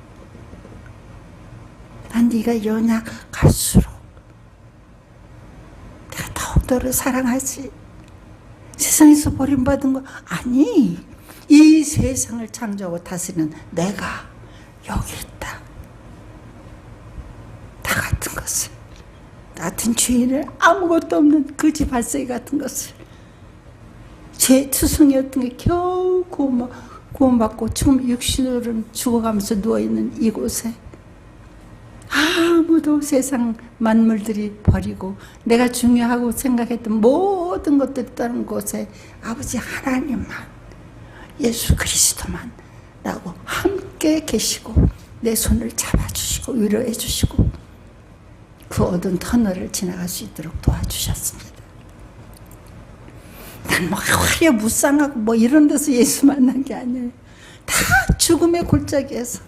난 네가 연약할수록 내가 더욱 너를 사랑하지. 세상에서 버림받은 거 아니, 이 세상을 창조하고 다스리는 내가 여기 있다. 나 같은 것을, 나 같은 죄인을, 아무것도 없는 거지 발세기 같은 것을, 죄 투성이었던 게 겨우 구원받고 좀 육신으로는 죽어가면서 누워있는 이곳에 아무도 세상 만물들이 버리고 내가 중요하고 생각했던 모든 것들이 있다는 곳에 아버지 하나님만, 예수 그리스도만 라고 함께 계시고 내 손을 잡아주시고 위로해 주시고 그 어두운 터널을 지나갈 수 있도록 도와주셨습니다. 난 뭐 화려 무쌍하고 뭐 이런 데서 예수 만난 게 아니에요. 다 죽음의 골짜기에서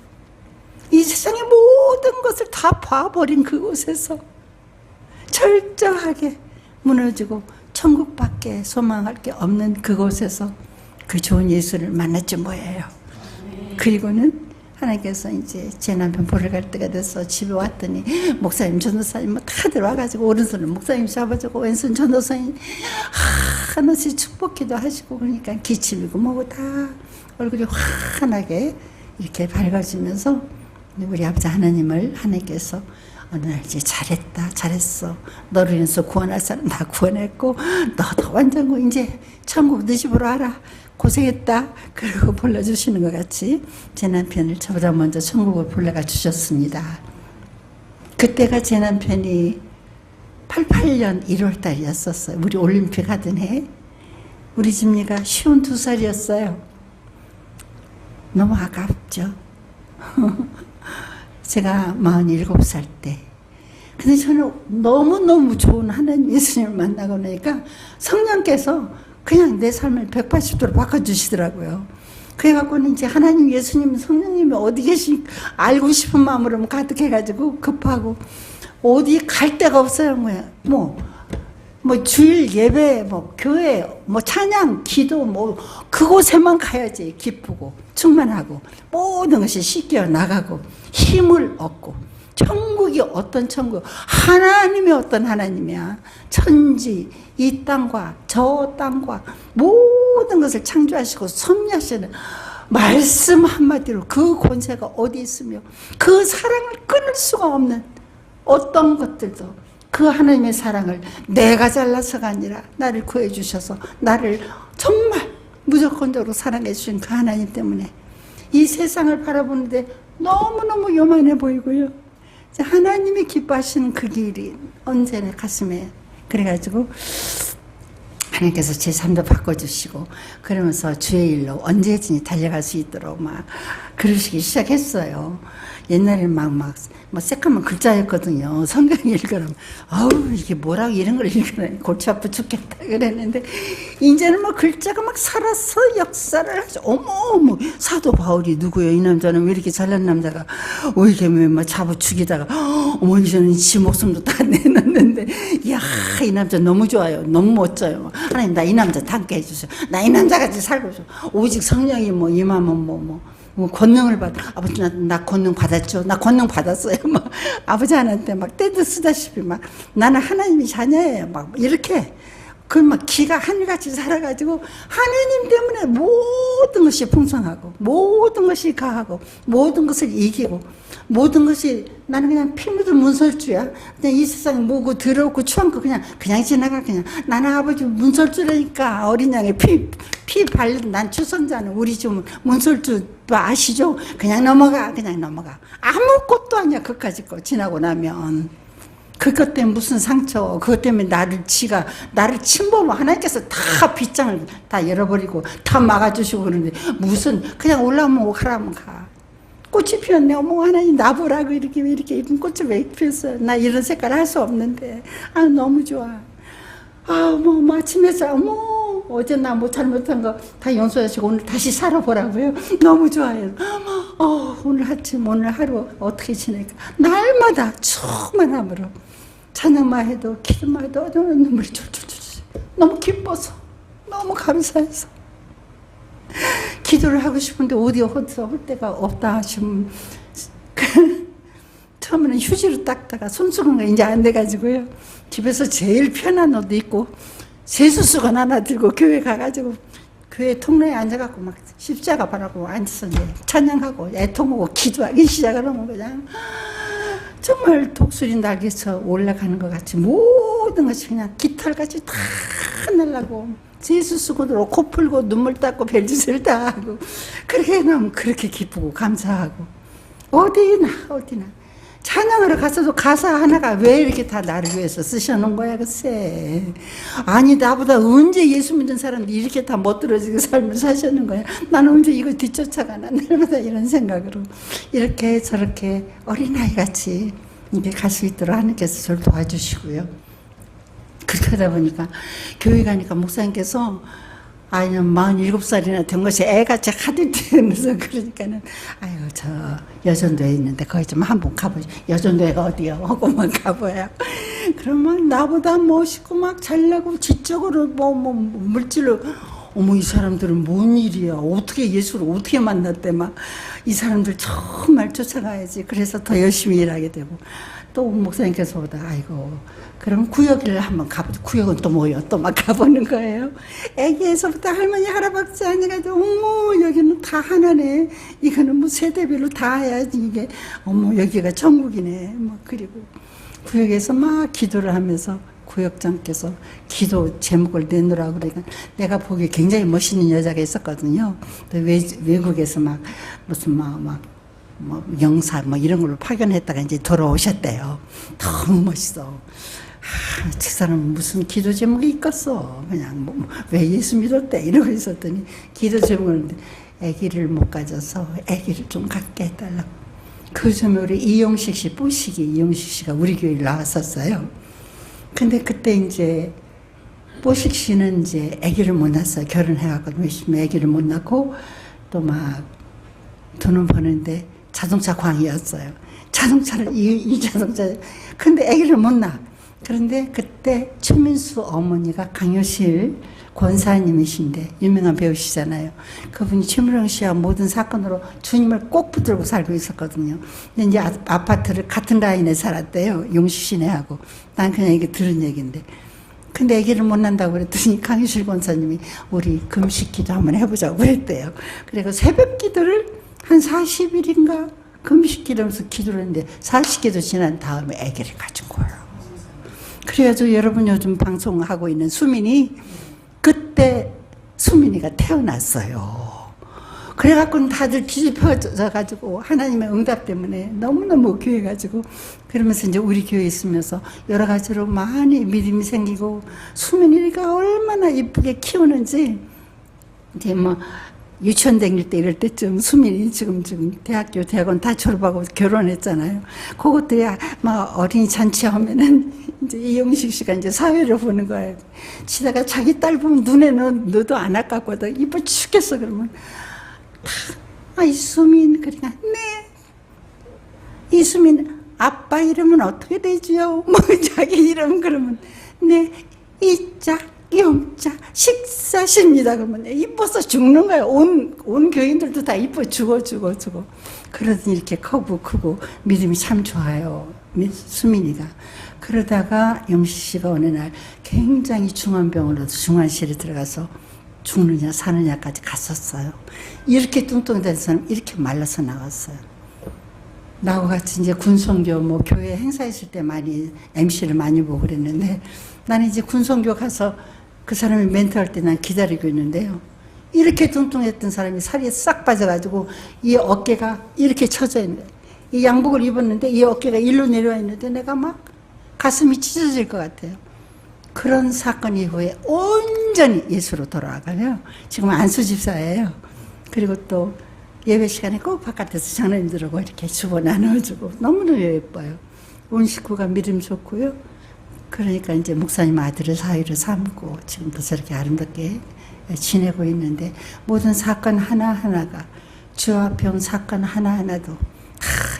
이 세상의 모든 것을 다 봐버린 그곳에서 철저하게 무너지고 천국밖에 소망할 게 없는 그곳에서 그 좋은 예수를 만났지 뭐예요. 그리고는 하나님께서 이제 제 남편 보러 갈 때가 돼서 집에 왔더니 목사님, 전도사님 뭐 다들 와가지고 오른손을 목사님 잡아주고 왼손 전도사님 하나씩 축복기도 하시고, 그러니까 기침이고 뭐고 다 얼굴이 환하게 이렇게 밝아지면서 우리 아버지 하나님을 하나님께서 어느 날 이제 잘했어. 너를 인해서 구원할 사람 다 구원했고 너도 완전 이제 천국 네 집으로 와라. 고생했다. 그리고 불러주시는 것 같이 제 남편을 저보다 먼저 천국을 불러가 주셨습니다. 그때가 제 남편이 88년 1월 달이었었어요. 우리 올림픽 하던 해. 우리 집리가 52살이었어요. 너무 아깝죠. 제가 47살 때. 근데 저는 너무너무 좋은 하나님 예수님을 만나고 나니까 성령께서 그냥 내 삶을 180도로 바꿔주시더라고요. 그래갖고는 이제 하나님, 예수님, 성령님이 어디 계시 알고 싶은 마음으로 가득해가지고 급하고 어디 갈 데가 없어요. 뭐 주일 예배, 뭐 교회, 뭐 찬양, 기도, 뭐 그곳에만 가야지 기쁘고 충만하고 모든 것이 씻겨 나가고 힘을 얻고, 천국이 어떤 천국, 하나님이 어떤 하나님이야. 천지, 이 땅과 저 땅과 모든 것을 창조하시고 섭리하시는 말씀 한마디로 그 권세가 어디 있으며 그 사랑을 끊을 수가 없는 어떤 것들도 그 하나님의 사랑을 내가 잘나서가 아니라 나를 구해 주셔서 나를 정말 무조건적으로 사랑해 주신 그 하나님 때문에 이 세상을 바라보는데 너무너무 요만해 보이고요. 하나님이 기뻐하시는 그 길이 언제나 가슴에, 그래가지고 하나님께서 제 삶도 바꿔주시고 그러면서 주의 일로 언제든지 달려갈 수 있도록 막 그러시기 시작했어요. 옛날에는 막 새까만 글자였거든요. 성경 읽으라면 아우 이게 뭐라고 이런 걸 읽으라니 골치 아파 죽겠다 그랬는데 이제는 막 글자가 막 살아서 역사를 하죠. 어머 사도 바울이 누구예요? 이 남자는 왜 이렇게 잘난 남자가 왜 이렇게 막 잡아 죽이다가 어머 이제는 지 목숨도 다 내놨는데 이야 이 남자 너무 좋아요. 너무 멋져요. 하나님 나 이 남자 닮게 해주세요. 나 이 남자같이 살고 싶어. 오직 성령이 뭐 임하면 권능을 받아. 아버지 나 권능 받았죠. 나 권능 받았어요. 막 아버지한테 막 떼도 쓰다시피 막 나는 하나님이 자녀예요. 막 이렇게 그 막 기가 하늘같이 살아가지고 하나님 때문에 모든 것이 풍성하고 모든 것이 가하고 모든 것을 이기고 모든 것이 나는 그냥 피 묻은 문설주야. 그냥 이 세상에 뭐고 더럽고 추한 거 그냥 지나가 그냥 나는 아버지 문설주라니까 어린 양의 피 발린 난 추선자는 우리 좀 문설주 아시죠? 그냥 넘어가 아무것도 아니야 그까짓 거 지나고 나면 그것 때문에 무슨 상처 그것 때문에 나를 침범하면 하나님께서 다 빗장을 다 열어버리고 다 막아주시고 그러는데 무슨 그냥 올라오면 가라면 가 꽃이 피었네 어머 하나님 나보라고 이렇게 이쁜 꽃을 왜 피웠어요 나 이런 색깔 할 수 없는데 아 너무 좋아 뭐 아침에서 어제 나 뭐 잘못한 거 다 용서하시고 오늘 다시 살아보라고요. 너무 좋아요. 오늘 아침 오늘 하루 어떻게 지낼까 날마다 충만함으로 찬양만 해도 기도만 해도 눈물이 줄줄줄 너무 기뻐서 너무 감사해서 기도를 하고 싶은데 어디서 할 데가 없다 하시면 처음에는 휴지로 닦다가 손수건가 이제 안 돼가지고요 집에서 제일 편한 옷도 입고 세수수건 하나 들고 교회 가가지고 교회 통로에 앉아갖고 막 십자가 바라고 앉아서 이제 찬양하고 애통하고 기도하기 시작을 하면 그냥 정말 독수리 날개에서 올라가는 것 같이 모든 것이 그냥 깃털같이 다 날라고 세수수건으로 코 풀고 눈물 닦고 별짓을 다 하고 그렇게 해놓으면 그렇게 기쁘고 감사하고 어디나 찬양하러 갔어도 가사 하나가 왜 이렇게 다 나를 위해서 쓰셔놓은 거야 글쎄 아니 나보다 언제 예수 믿는 사람들이 이렇게 다 멋들어지게 삶을 사시는 거야 나는 언제 이거 뒤쫓아가나 날마다 이런 생각으로 이렇게 저렇게 어린아이같이 이렇게 갈 수 있도록 하나님께서 저를 도와주시고요 그렇게 하다 보니까 교회 가니까 목사님께서 아니 47살이나 된 것이 애같이 하들뜨면서 그러니까는 아유 저 여전도에 있는데 거기 좀 한번 가보죠. 여전도에가 어디요? 하고만 가봐요. 그러면 나보다 멋있고 막 잘나고 지적으로 물질로 어머 이 사람들은 뭔 일이야 어떻게 예수를 어떻게 만났대 막 이 사람들 정말 쫓아가야지 그래서 더 열심히 일하게 되고 또 목사님께서 오다 아이고 그럼 구역을 한번 가보죠. 구역은 또 뭐예요? 또 막 가보는 거예요. 애기에서부터 할머니 할아버지 아니가지고 어머 여기는 다 하나네. 이거는 뭐 세대별로 다 해야지 이게 어머 여기가 천국이네. 뭐 그리고 구역에서 막 기도를 하면서 구역장께서 기도 제목을 내놓으라고 그러니까 내가 보기에 굉장히 멋있는 여자가 있었거든요. 외국에서 막 무슨 뭐 영사 뭐 이런 걸로 파견했다가 이제 돌아오셨대요. 너무 멋있어. 저 사람은 무슨 기도 제목이 있겠어. 그냥 왜 예수 믿었대 이러고 있었더니 기도 제목을 아기를 못 가져서 아기를 좀 갖게 해달라고. 그 점에 우리 이용식 씨 뽀식이 이용식 씨가 우리 교회에 나왔었어요. 근데 그때 이제 뽀식 씨는 이제 아기를 못 낳았어요. 결혼해갖고 열심히 아기를 못 낳고 또 막 돈은 버는데 자동차 광이었어요. 자동차를 이 자동차 근데 아기를 못 낳아. 그런데 그때 최민수 어머니가 강효실 권사님이신데 유명한 배우시잖아요. 그분이 최무령 씨와 모든 사건으로 주님을 꼭 붙들고 살고 있었거든요. 근데 이제 아파트를 같은 라인에 살았대요. 용식 씨네하고. 난 그냥 이게 들은 얘기인데. 근데 아기를 못 낳는다고 그랬더니 강효실 권사님이 우리 금식 기도 한번 해보자고 그랬대요. 그리고 새벽 기도를 한 40일인가 금식 기도하면서 기도를 했는데 40기도 지난 다음에 아기를 가진 거예요. 그래가지고 여러분 요즘 방송하고 있는 수민이 그때 수민이가 태어났어요. 그래갖고는 다들 뒤집어져가지고 하나님의 응답 때문에 너무너무 교회가지고 그러면서 이제 우리 교회에 있으면서 여러 가지로 많이 믿음이 생기고 수민이가 얼마나 이쁘게 키우는지 이제 뭐 유치원 다닐 때 이럴 때쯤 수민이 지금 대학교 대학원 다 졸업하고 결혼했잖아요. 그것들이 막 어린이 잔치하면은 이제 이용식 씨가 이제 사회를 보는 거예요. 치다가 자기 딸 보면 눈에는 너도 안 아깝거든. 이뻐 죽겠어 그러면. 이수민 그러니까 네 이수민 아빠 이름은 어떻게 되지요? 뭐 자기 이름 그러면 네 이자 영자 식사십니다 그러면 이뻐서 죽는 거야. 온 교인들도 다 이뻐 죽어 그러더니 이렇게 크고 믿음이 참 좋아요 수민이가. 그러다가 영식 씨가 어느 날 굉장히 중환병으로 중환실에 들어가서 죽느냐 사느냐까지 갔었어요. 이렇게 뚱뚱된 사람 이렇게 말라서 나갔어요. 나하고 같이 이제 군성교 뭐 교회 행사 있을 때 많이 MC를 많이 보고 그랬는데 나는 이제 군성교 가서 그 사람이 멘트할 때 난 기다리고 있는데요. 이렇게 뚱뚱했던 사람이 살이 싹 빠져가지고 이 어깨가 이렇게 처져 있는 거예요. 이 양복을 입었는데 이 어깨가 일로 내려와 있는데 내가 막 가슴이 찢어질 것 같아요. 그런 사건 이후에 온전히 예수로 돌아가요. 지금 안수 집사예요. 그리고 또 예배 시간에 꼭 바깥에서 장로님들하고 이렇게 주보 나눠주고 너무너무 예뻐요. 온 식구가 믿음 좋고요. 그러니까 이제 목사님 아들을 사위로 삼고 지금도 저렇게 아름답게 지내고 있는데 모든 사건 하나하나가 주화평 사건 하나하나도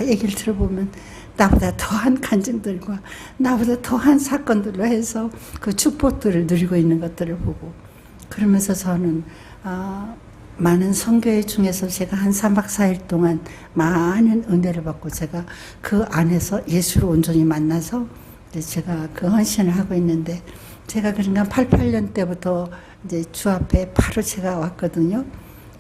얘기를 들어보면 나보다 더한 간증들과 나보다 더한 사건들로 해서 그 축복들을 누리고 있는 것들을 보고 그러면서 저는 많은 선교회 중에서 제가 한 3박 4일 동안 많은 은혜를 받고 제가 그 안에서 예수를 온전히 만나서 제가 그 헌신을 하고 있는데 제가 그러니까 88년 때부터 이제 주 앞에 바로 제가 왔거든요.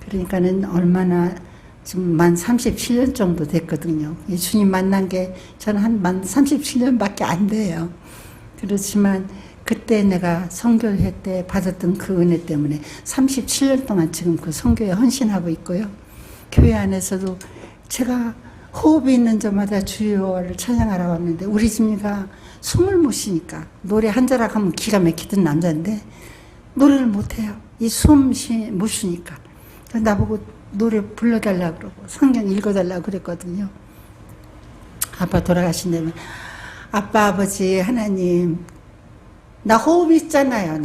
그러니까는 얼마나 지금 만 37년 정도 됐거든요. 이 주님 만난 게 저는 한 만 37년밖에 안 돼요. 그렇지만 그때 내가 선교회 때 받았던 그 은혜 때문에 37년 동안 지금 그 선교에 헌신하고 있고요. 교회 안에서도 제가 호흡이 있는 저마다 주여를 찬양하러 왔는데 우리 집이가 숨을 못 쉬니까 노래 한 자락 하면 기가 막히던 남자인데 노래를 못해요. 이 숨 못 쉬니까. 나보고 노래 불러달라고 그러고 성경 읽어달라고 그랬거든요. 아빠 돌아가신 다음에 아빠 아버지 하나님 나 호흡 있잖아요.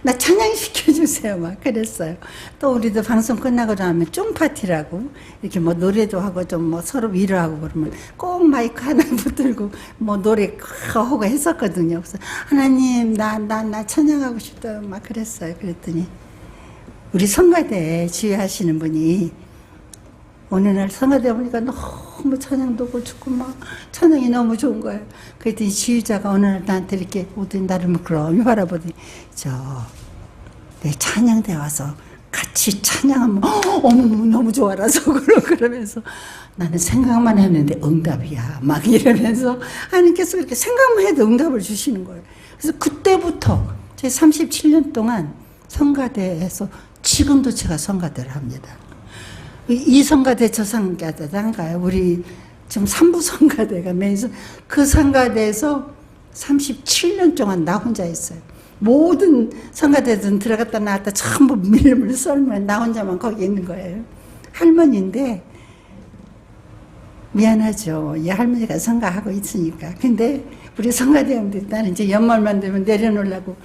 나 찬양시켜주세요. 막 그랬어요. 또 우리도 방송 끝나고 나면 쫑파티라고 이렇게 뭐 노래도 하고 좀 뭐 서로 위로하고 그러면 꼭 마이크 하나 붙들고 뭐 노래 하고 했었거든요. 그래서 하나님 나 찬양하고 싶다 막 그랬어요. 그랬더니 우리 성가대에 지휘하시는 분이 어느 날 성가대 보니까 너무 찬양도 고추고 막 찬양이 너무 좋은 거예요. 그랬더니 지휘자가 어느 날 나한테 이렇게 오더니 나를 그러며 바라보더니 내 찬양대 와서 같이 찬양하면 어머 너무 좋아라 속으로 그러면서 나는 생각만 했는데 응답이야 막 이러면서 하나님께서 그렇게 생각만 해도 응답을 주시는 거예요. 그래서 그때부터 제 37년 동안 성가대에서 지금도 제가 성가대를 합니다. 이 성가대 저 성가대단가요. 우리 지금 3부 성가대가 매일 그 성가대에서 37년 동안 나 혼자 있어요. 모든 성가대들은 들어갔다 나왔다 전부 밀물 썰면 나 혼자만 거기 있는 거예요. 할머니인데 미안하죠. 이 할머니가 성가하고 있으니까. 근데 우리 성가대원들이 나는 이제 연말만 되면 내려놓으려고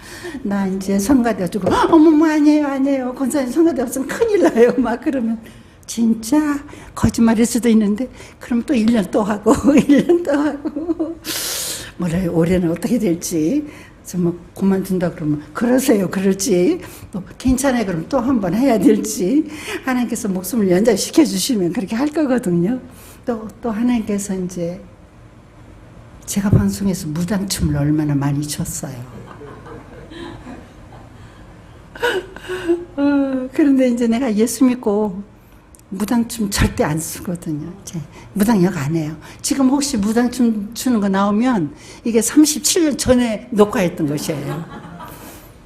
나 이제 성가대 주고 어머머 아니에요. 권사님 성가대 없으면 큰일 나요. 막 그러면 진짜 거짓말일 수도 있는데 그럼 또 1년 또 하고 1년 또 하고 뭐래요. 올해는 어떻게 될지 뭐 그만둔다 그러면 그러세요. 그럴지 또 괜찮아요. 그러면 또 한 번 해야 될지 하나님께서 목숨을 연장시켜 주시면 그렇게 할 거거든요. 또 하나님께서 이제 제가 방송에서 무당춤을 얼마나 많이 췄어요. 그런데 이제 내가 예수 믿고 무당춤 절대 안 쓰거든요. 무당역 안 해요. 지금 혹시 무당춤 추는 거 나오면 이게 37년 전에 녹화했던 것이에요.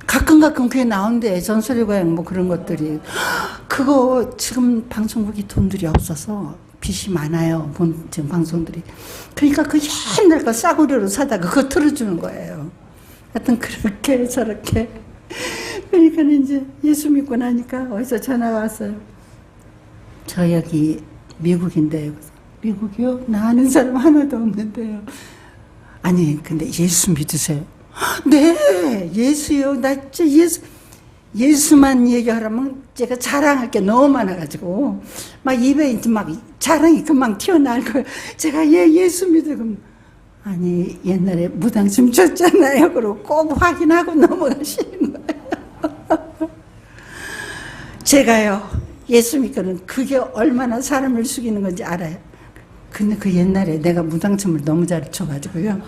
가끔 그게 나온대. 전설의 고향 뭐 그런 것들이. 그거 지금 방송국이 돈들이 없어서 빚이 많아요. 지금 방송들이. 그러니까 그 옛날 거 싸구려로 사다가 그거 틀어주는 거예요. 하여튼 그렇게 저렇게. 그러니까 이제 예수 믿고 나니까 어디서 전화가 왔어요. 저 여기 미국인데요. 미국이요? 나 아는 사람 하나도 없는데요. 아니 근데 예수 믿으세요? 네, 예수요. 나 진짜 예수만 얘기하라면 제가 자랑할 게 너무 많아가지고 막 입에 이제 막 자랑이 금방 튀어나올 거예요. 제가 예수 믿으면 아니 옛날에 무당심 줬잖아요. 그러고 꼭 확인하고 넘어가시는 거예요. 제가요 예수 믿고는 그게 얼마나 사람을 죽이는 건지 알아요. 근데 그 옛날에 내가 무당춤을 너무 잘 춰가지고요.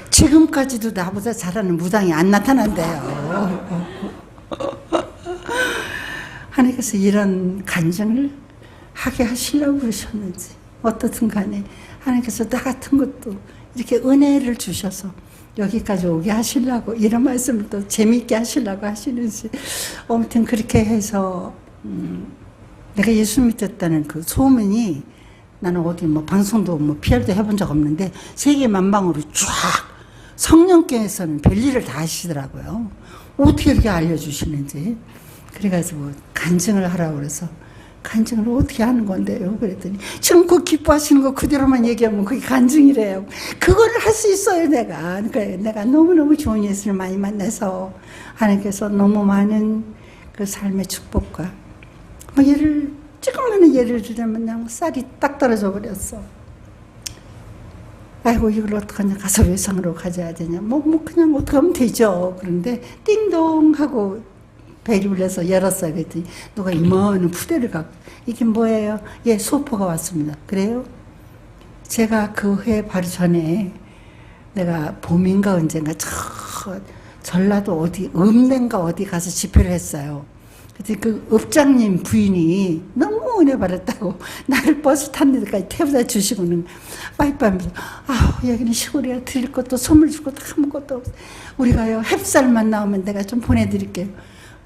지금까지도 나보다 잘하는 무당이 안 나타난대요. 하나님께서 이런 간증을 하게 하시려고 그러셨는지 어떻든 간에 하나님께서 나 같은 것도 이렇게 은혜를 주셔서 여기까지 오게 하시려고 이런 말씀을 또 재미있게 하시려고 하시는지 아무튼 그렇게 해서 내가 예수 믿었다는 그 소문이 나는 어디 뭐 방송도 뭐 PR도 해본 적 없는데 세계 만방으로 쫙 성령께서는 별일을 다 하시더라고요. 어떻게 이렇게 알려주시는지. 그래가지고 간증을 하라고 그래서 간증을 어떻게 하는 건데요? 그랬더니 지금 그 기뻐하시는 거 그대로만 얘기하면 그게 간증이래요. 그거를 할 수 있어요, 내가. 그러니까 내가 너무너무 좋은 예수를 많이 만나서 하나님께서 너무 많은 그 삶의 축복과 뭐 조금만 예를 들자면 그냥 쌀이 딱 떨어져 버렸어. 아이고 이걸 어떡하냐, 가서 외상으로 가져야 되냐, 뭐 그냥 어떻게 하면 되죠. 그런데 띵동 하고 벨이 울려서 열었어요. 그랬더니 누가 이만한 푸대를 갖고, 이게 뭐예요? 예, 소포가 왔습니다. 그래요? 제가 그 해 바로 전에 내가 봄인가 언젠가 전라도 어디 읍내인가 어디 가서 집회를 했어요. 그때 그 읍장님 부인이 너무 은혜 받았다고 나를 버스 탄 데까지 태워다 주시고는 빠이빠이면서 여기는 시골이라 드릴 것도 선물 줄 것도 아무것도 없어. 우리가요 햅쌀만 나오면 내가 좀 보내드릴게요.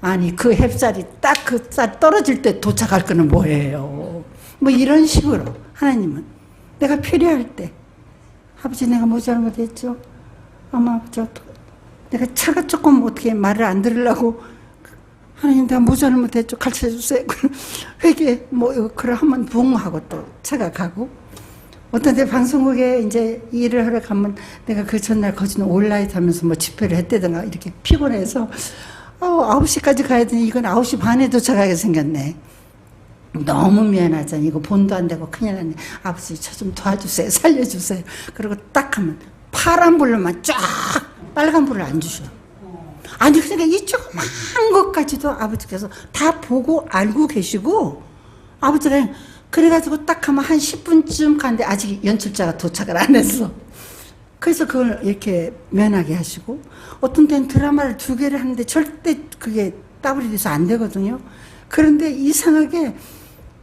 아니 그 햅쌀이 딱 그 쌀 떨어질 때 도착할 거는 뭐예요. 뭐 이런 식으로 하나님은 내가 필요할 때 아버지 내가 뭐 잘못했죠? 어머 내가 차가 조금 어떻게 말을 안 들으려고 하나님 내가 뭐 잘못했죠? 가르쳐주세요. 회개 뭐 그걸 하면 붕 하고 또 차가 가고 어떤 데 방송국에 이제 일을 하러 가면 내가 그 전날 거기는 온라인 하면서 뭐 집회를 했다든가 이렇게 피곤해서 9시까지 가야 되니 이건 9시 반에 도착하게 생겼네. 너무 미안하잖아. 이거 본도 안 되고 큰일 났네. 아버지 저 좀 도와주세요. 살려주세요. 그리고 딱 하면 파란 불로만 쫙 빨간 불을 안 주셔. 아니 그러니까 이 조그만 것까지도 아버지께서 다 보고 알고 계시고 아버지가 그래가지고 딱 하면 한 10분쯤 가는데 아직 연출자가 도착을 안 했어. 그래서 그걸 이렇게 면하게 하시고 어떤 때는 드라마를 2개를 하는데 절대 그게 따블이 돼서 안 되거든요. 그런데 이상하게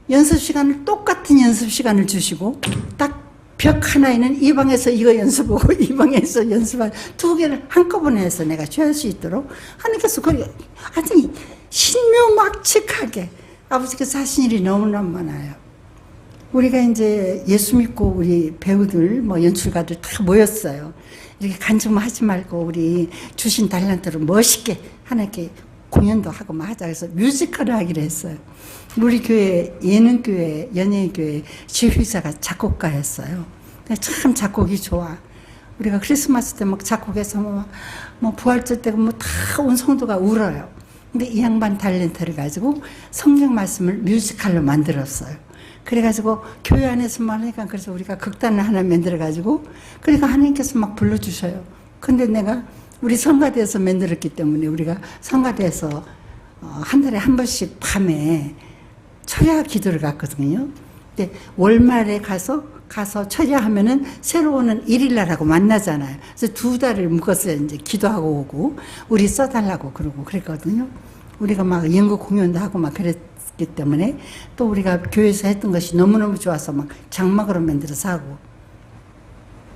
연습 시간을 똑같은 연습 시간을 주시고 딱 벽 하나에는 이 방에서 이거 연습하고 이 방에서 연습하고 2개를 한꺼번에 해서 내가 취할 수 있도록 하나님께서 그걸 아주 신묘막측하게 아버지께서 하신 일이 너무너무 많아요. 우리가 이제 예수 믿고 우리 배우들 뭐 연출가들 다 모였어요. 이렇게 간증만 하지 말고 우리 주신 달란트로 멋있게 하나님께 공연도 하고 막 하자 해서 뮤지컬을 하기로 했어요. 우리 교회 예능교회 연예인교회 지휘자가 작곡가였어요. 참 작곡이 좋아. 우리가 크리스마스 때 막 작곡해서 뭐 부활절 때 뭐 다 온 성도가 울어요. 근데 이 양반 탤런트를 가지고 성경 말씀을 뮤지컬로 만들었어요. 그래가지고 교회 안에서만 하니까 그래서 우리가 극단을 하나 만들어가지고 그러니까 하나님께서 막 불러주셔요. 근데 내가 우리 성가대에서 만들었기 때문에 우리가 성가대에서 한 달에 한 번씩 밤에 철야 기도를 갔거든요. 근데 월말에 가서 철야하면은 새로 오는 일일날하고 만나잖아요. 그래서 2달을 묶었어요. 이제 기도하고 오고 우리 써달라고 그러고 그랬거든요. 우리가 막 연극 공연도 하고 막 그랬기 때문에 또 우리가 교회에서 했던 것이 너무너무 좋아서 막 장막으로 만들어서 하고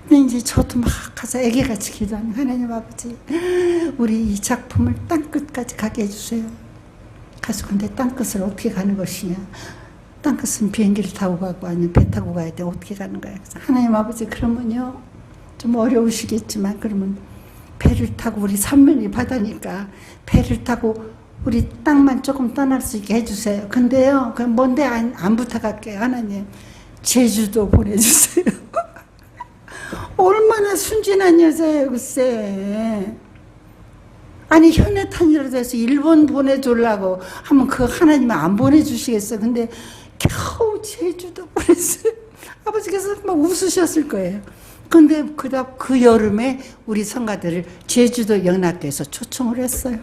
근데 이제 저도 막 가서 애기같이 기도하는 하나님 아버지, 우리 이 작품을 땅끝까지 가게 해주세요. 가서 근데 땅끝을 어떻게 가는 것이냐. 땅끝은 비행기를 타고 가고 아니면 배 타고 가야 돼. 어떻게 가는 거야. 그래서 하나님 아버지, 그러면요, 좀 어려우시겠지만 그러면 배를 타고, 우리 산면이 바다니까 배를 타고 우리 땅만 조금 떠날 수 있게 해주세요. 근데요, 그럼 뭔데 안 부탁할게요. 하나님, 제주도 보내주세요. 얼마나 순진한 여자예요, 글쎄. 아니, 현해탄이라도 해서 일본 보내주려고 하면 그 하나님은 안 보내주시겠어. 근데 겨우 제주도 보냈어요. 아버지께서 막 웃으셨을 거예요. 근데 그 여름에 우리 성가들을 제주도 영락교에서 초청을 했어요.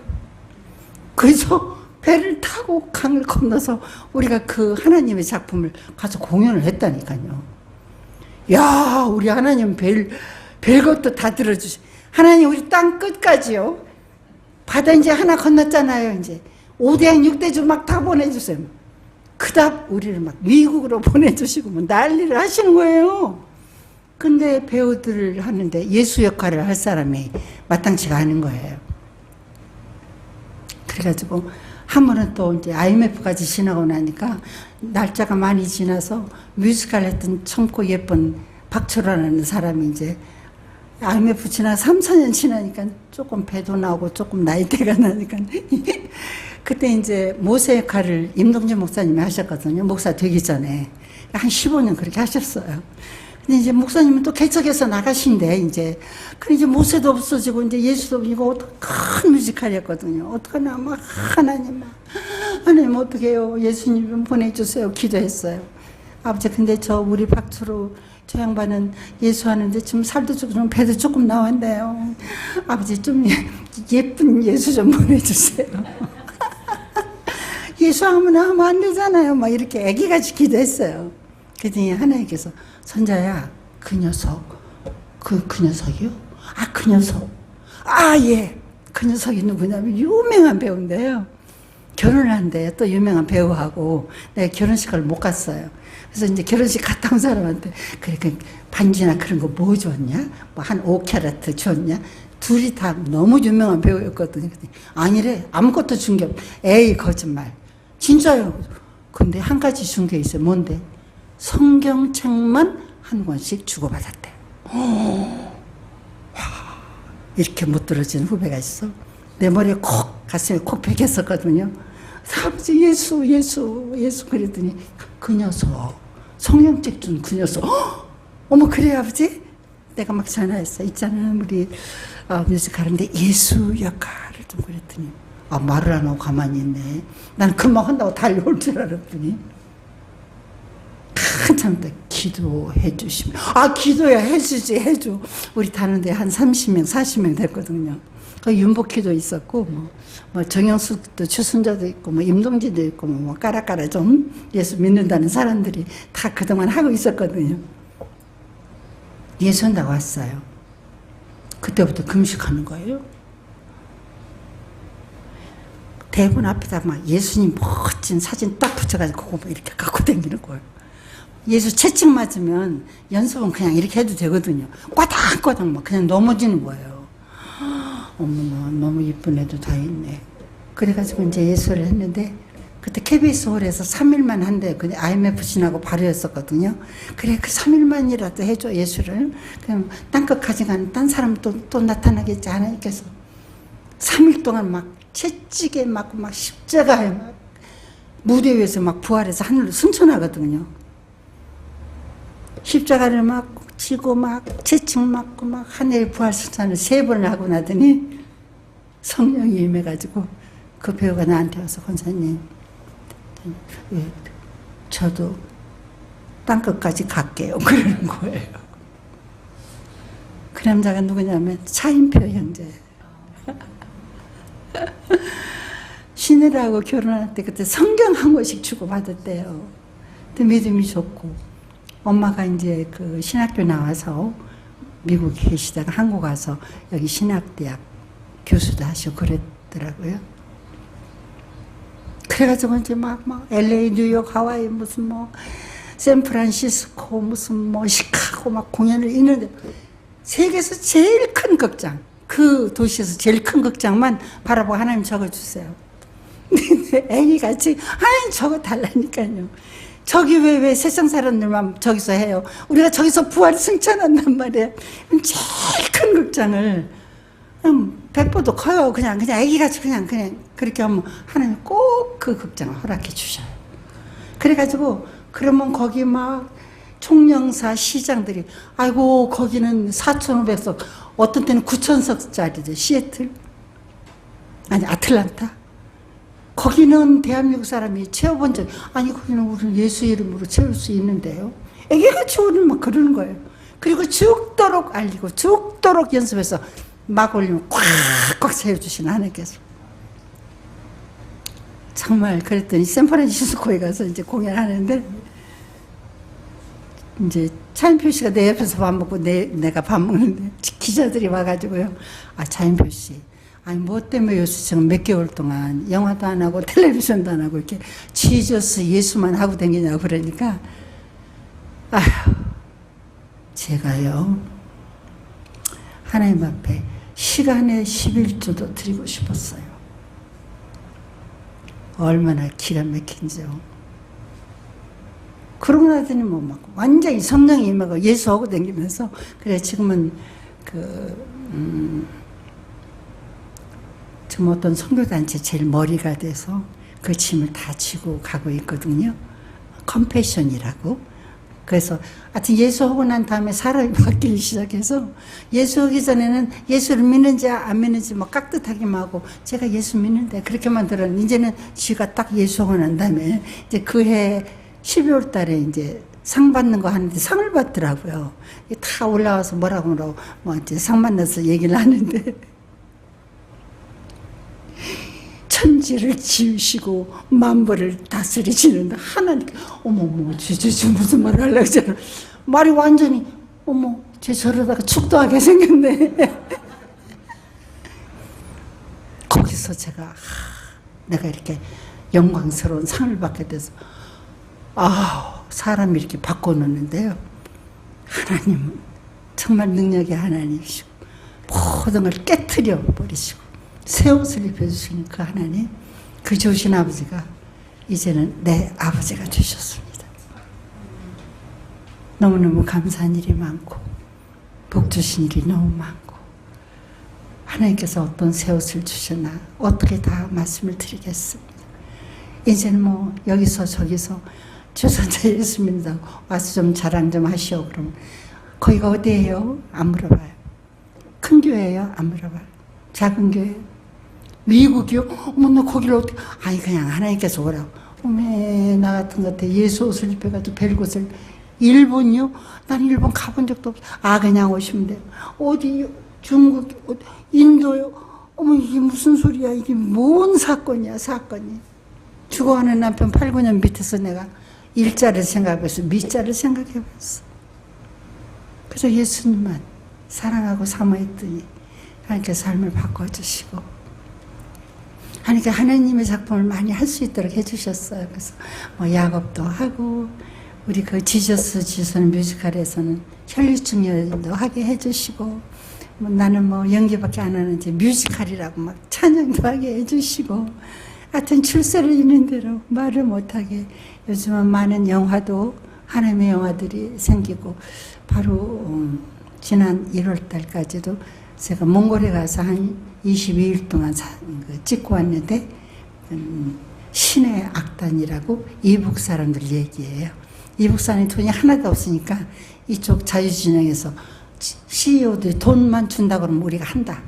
그래서 배를 타고 강을 건너서 우리가 그 하나님의 작품을 가서 공연을 했다니까요. 야, 우리 하나님 별것도 다 들어주시. 하나님, 우리 땅 끝까지요. 바다 이제 하나 건넜잖아요. 이제 5대양 6대주 막 다 보내주세요. 그다음 우리를 막 미국으로 보내주시고 뭐 난리를 하시는 거예요. 근데 배우들을 하는데 예수 역할을 할 사람이 마땅치가 않은 거예요. 그래가지고 한 번은 또 이제 IMF까지 지나고 나니까 날짜가 많이 지나서 뮤지컬 했던 젊고 예쁜 박철환이라는 사람이 이제 IMF 지나 3, 4년 지나니까 조금 배도 나오고 조금 나이대가 나니까 그때 이제 모세 역할을 임동진 목사님이 하셨거든요. 목사 되기 전에 한 15년 그렇게 하셨어요. 근데 이제 목사님은 또 개척해서 나가신대, 이제. 그래, 이제 모세도 없어지고, 이제 예수도, 이거 큰 뮤지컬이었거든요. 어떡하나, 막, 하나님 어떻게 해요? 예수님 좀 보내주세요. 기도했어요. 아버지, 근데 우리 박수로, 저 양반은 예수 하는데 좀 살도 조금, 배도 조금 나왔네요. 아버지, 좀 예쁜 예수 좀 보내주세요. 예수 하면 안 되잖아요. 막 이렇게 애기같이 기도했어요. 그랬더니 하나님께서, 선자야, 그 녀석, 그 녀석이요? 아, 그 녀석. 아, 예. 그 녀석이 누구냐면 유명한 배우인데요. 결혼을 한대요. 또 유명한 배우하고. 내가 결혼식을 못 갔어요. 그래서 이제 결혼식 갔다 온 사람한테, 그래, 그 반지나 그런 거 뭐 줬냐? 뭐 한 5캐럿 줬냐? 둘이 다 너무 유명한 배우였거든요. 아니래. 아무것도 준 게 없. 에이, 거짓말. 진짜요. 근데 한 가지 준 게 있어요. 뭔데? 성경책만 한 권씩 주고받았대. 이렇게 못 들어진 후배가 있어. 내 머리에 가슴에 콕 베겼었거든요. 아버지, 예수 그랬더니 그 녀석, 성경책 준 그 녀석. 어머, 그래요, 아버지? 내가 막 전화했어. 있잖아, 우리 뮤지컬인데 예수 역할을 좀 그랬더니 말을 안 하고 가만히 있네. 난 금방 한다고 달려올 줄 알았더니 한참 더 기도해 주시면, 기도야 해줘. 우리 다른데 한 30명, 40명 됐거든요. 그 윤복희도 있었고, 뭐 정영숙도, 추순자도 있고, 뭐 임동진도 있고, 뭐 까라까라 좀 예수 믿는다는 사람들이 다 그동안 하고 있었거든요. 예수 나왔어요. 그때부터 금식하는 거예요. 대본 앞에다 막 예수님 멋진 사진 딱 붙여가지고 그거 이렇게 갖고 다니는 거예요. 예수 채찍 맞으면 연습은 그냥 이렇게 해도 되거든요. 꽈닥꽈닥 막 그냥 넘어지는 거예요. 어머나, 너무 이쁜 애도 다 있네. 그래가지고 이제 예수를 했는데, 그때 KBS 홀에서 3일만 한대. 근데 IMF 지나고 바로 했었거든요. 그래, 그 3일만이라도 해줘, 예수를. 그럼 땅끝 가져가는 딴 사람 또 나타나겠지, 하나님께서. 3일 동안 막 채찍에 맞고 막 십자가에 막 무대 위에서 막 부활해서 하늘로 승천하거든요. 십자가를 막 지고 막 채찍 맞고 막 하늘 부활 승천을 3번을 하고 나더니 성령이 임해가지고 그 배우가 나한테 와서, 권사님, 저도 땅끝까지 갈게요. 그러는 거예요. 그 남자가 누구냐면 차인표 형제. 신이라고 결혼할 때 그때 성경 한 권씩 주고받았대요. 근데 믿음이 좋고, 엄마가 이제 그 신학교 나와서 미국에 계시다가 한국 와서 여기 신학대학 교수도 하시고 그랬더라고요. 그래가지고 이제 막 LA, 뉴욕, 하와이, 무슨 샌프란시스코, 무슨 시카고 막 공연을 있는데 세계에서 제일 큰 극장, 그 도시에서 제일 큰 극장만 바라보고 하나님 적어주세요. 애기같이 하나님 적어달라니까요. 저기 왜 세상 사람들만 저기서 해요. 우리가 저기서 부활 승천한단 말이에요. 제일 큰 극장을 백보도 커요. 그냥 애기같이 그냥 그렇게 하면 하나님 꼭 그 극장을 허락해 주셔요. 그래가지고 그러면 거기 막 총영사 시장들이 아이고 거기는 4,500석 어떤 때는 9,000석짜리죠. 시애틀 아니 아틀란타 거기는 대한민국 사람이 채워본 적 아니 거기는 우리 예수 이름으로 채울 수 있는데요. 애기같이 오늘 막 그러는 거예요. 그리고 죽도록 알리고 죽도록 연습해서 막 올리면 꽉꽉 채워주시는 하나님께서 정말 그랬더니 샌프란시스코에 가서 이제 공연하는데 이제 차인표 씨가 내 옆에서 밥 먹고 내가 밥 먹는데 기자들이 와가지고요. 아 차인표 씨, 아니 뭐 때문에 요새 지금 몇 개월 동안 영화도 안 하고 텔레비전도 안 하고 이렇게 지저스 예수만 하고 다니냐고 그러니까 아휴 제가요 하나님 앞에 시간의 11조도 드리고 싶었어요. 얼마나 기가 막힌지요. 그러고 나더니 뭐 막 완전히 성령이 임하고 예수하고 다니면서 그래 지금은 지금 어떤 선교단체 제일 머리가 돼서 그 짐을 다 지고 가고 있거든요. 컴패션이라고. 그래서 하여튼 예수하고 난 다음에 사람이 바뀌기 시작해서 예수하기 전에는 예수를 믿는지 안 믿는지 막 깍듯하기만 하고 제가 예수 믿는데 그렇게만 들었는데 이제는 지가 딱 예수하고 난 다음에 이제 그해 12월 달에 이제 상 받는 거 하는데 상을 받더라고요. 다 올라와서 뭐라고 뭐 이제 상 만나서 얘기를 하는데 천지를 지으시고 만물을 다스리시는 하나님. 어머머, 쟤 무슨 말을 하려고 하잖아. 말이 완전히 어머, 쟤 저러다가 축도하게 생겼네. 거기서 제가 내가 이렇게 영광스러운 상을 받게 돼서 사람이 이렇게 바꿔놓는데요. 하나님은 정말 능력의 하나님이시고 모든 걸 깨트려 버리시고 새 옷을 입혀주시는 그 하나님, 그 좋으신 아버지가 이제는 내 아버지가 되셨습니다. 너무너무 감사한 일이 많고 복 주신 일이 너무 많고 하나님께서 어떤 새 옷을 주셨나 어떻게 다 말씀을 드리겠습니다. 이제는 뭐 여기서 저기서 주선자 예수 믿는다고 와서 좀 자랑 좀 하시오 그러면 거기가 어디예요? 안 물어봐요. 큰 교회예요? 안 물어봐요. 작은 교회? 미국이요? 어머 나 거기를 어떻게 아니 그냥 하나님께서 오라고. 어메 나 같은 것 같아. 예수 옷을 입혀가지고 벨곳을 일본이요? 난 일본 가본 적도 없어. 그냥 오시면 돼요. 어디 중국 인도요? 어머 이게 무슨 소리야. 이게 뭔 사건이야 사건이. 죽어가는 남편 8, 9년 밑에서 내가 일자를 생각해봤어. 밑자를 생각해봤어. 그래서 예수님만 사랑하고 사모했더니 하나님께서 삶을 바꿔주시고 하나님께 하나님의 작품을 많이 할 수 있도록 해주셨어요. 그래서 뭐 야곱도 하고 우리 그 지저스 지선 뮤지컬에서는 혈류증 여인도 하게 해주시고 뭐 나는 뭐 연기밖에 안 하는지 뮤지컬이라고 막 찬양도 하게 해주시고 하여튼 출세를 있는 대로 말을 못하게 요즘은 많은 영화도 하나님의 영화들이 생기고 바로 지난 1월 달까지도 제가 몽골에 가서 한 22일 동안 찍고 왔는데 신의 악단이라고 이북 사람들 얘기예요. 이북 사람이 돈이 하나도 없으니까 이쪽 자유진영에서 CEO들이 돈만 준다 그러면 우리가 한다.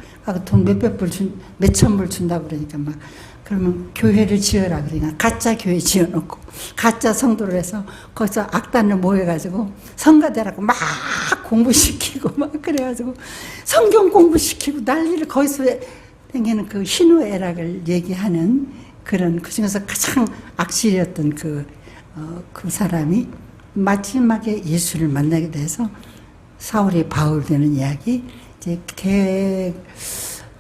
돈 몇백 불 몇천 불 준다 그러니까 막 그러면 교회를 지어라 그러니까 가짜 교회 지어놓고 가짜 성도를 해서 거기서 악단을 모여가지고 성가대라고 막 공부시키고 막 그래가지고 성경 공부시키고 난리를 거기서 댕기는 그 희누애락을 얘기하는 그런 그 중에서 가장 악질이었던 그 사람이 마지막에 예수를 만나게 돼서 사울이 바울 되는 이야기 이제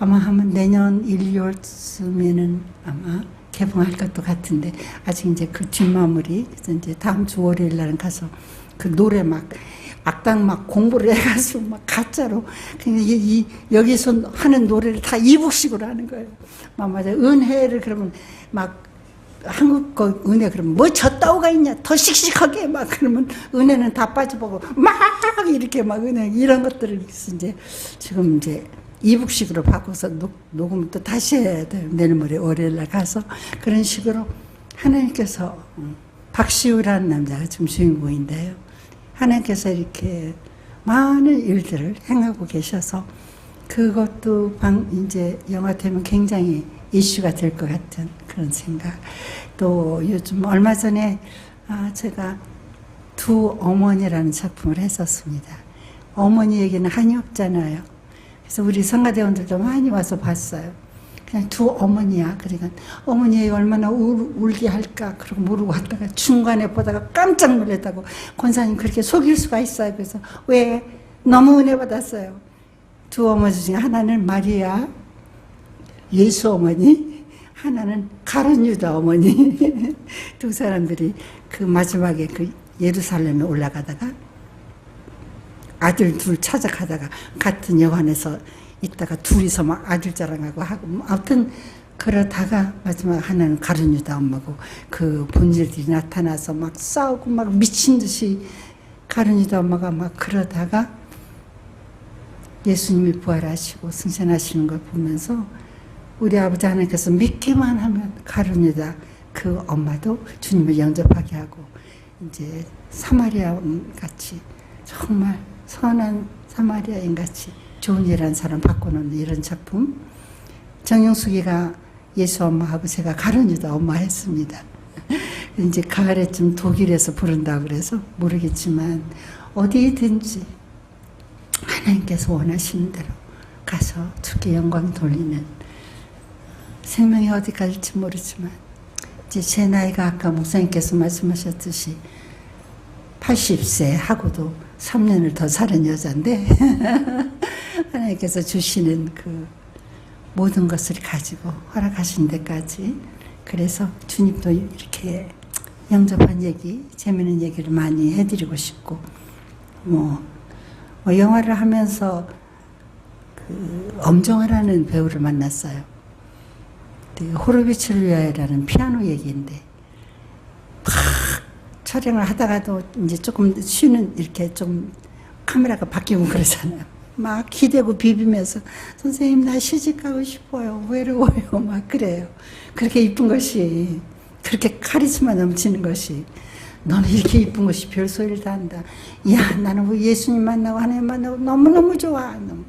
아마 하면 내년 1, 2월쯤에는 아마 개봉할 것도 같은데 아직 이제 그 뒷마무리 그래서 이제 다음 주 월요일 날은 가서 그 노래 막 악당 막 공부를 해가지고 막 가짜로 그냥 여기서 하는 노래를 다 이북식으로 하는 거예요. 막 맞아 은혜를 그러면 막 한국 거 은혜 그러면 뭐 졌다오가 있냐 더 씩씩하게 막 그러면 은혜는 다 빠져보고 막 이렇게 막 은혜 이런 것들을 이제 지금 이제 이북식으로 바꿔서 녹음을 또 다시 해야 돼요. 내일 모레 월요일날 가서 그런 식으로 하나님께서 박시우라는 남자가 지금 주인공인데요. 하나님께서 이렇게 많은 일들을 행하고 계셔서 그것도 이제 영화 되면 굉장히 이슈가 될 것 같은 그런 생각. 또 요즘 얼마 전에 제가 두 어머니라는 작품을 했었습니다. 어머니 얘기는 한이 없잖아요. 그래서 우리 성가대원들도 많이 와서 봤어요. 그냥 두 어머니야. 그러니까 어머니 얼마나 울게 할까 그러고 모르고 왔다가 중간에 보다가 깜짝 놀랐다고 권사님 그렇게 속일 수가 있어요. 그래서 왜 너무 은혜 받았어요. 두 어머니 중에 하나는 마리아 예수 어머니, 하나는 가룟 유다 어머니. 두 사람들이 그 마지막에 그 예루살렘에 올라가다가 아들 둘 찾아가다가 같은 여관에서 있다가 둘이서 막 아들 자랑하고 하고 아무튼 그러다가 마지막 하나는 가룟 유다 엄마고 그 본질들이 나타나서 막 싸우고 막 미친 듯이 가룟 유다 엄마가 막 그러다가 예수님이 부활하시고 승천하시는 걸 보면서 우리 아버지 하나님께서 믿기만 하면 가룟 유다 그 엄마도 주님을 영접하게 하고 이제 사마리아 같이 정말 선한 사마리아인 같이 좋은 일한 사람 바꿔놓는 이런 작품. 정영숙이가 예수 엄마하고 제가 가룟 유다 엄마 했습니다. 이제 가을에쯤 독일에서 부른다고 그래서 모르겠지만 어디든지 하나님께서 원하시는 대로 가서 주께 영광 돌리는 생명이 어디 갈지 모르지만 이제 제 나이가 아까 목사님께서 말씀하셨듯이 80세 하고도 3년을 더 사는 여자인데 하나님께서 주시는 그 모든 것을 가지고 허락하신 데까지 그래서 주님도 이렇게 영접한 얘기, 재미있는 얘기를 많이 해드리고 싶고 뭐 영화를 하면서 그 엄정화라는 배우를 만났어요. 호로비츠를 위하여라는 피아노 얘기인데 막 촬영을 하다가도 이제 조금 쉬는 이렇게 좀 카메라가 바뀌고 그러잖아요. 막 기대고 비비면서 선생님 나 시집 가고 싶어요. 외로워요. 막 그래요. 그렇게 이쁜 것이 그렇게 카리스마 넘치는 것이 너는 이렇게 이쁜 것이 별 소리를 다 한다. 야 나는 뭐 예수님 만나고 하나님 만나고 너무너무 좋아. 너무.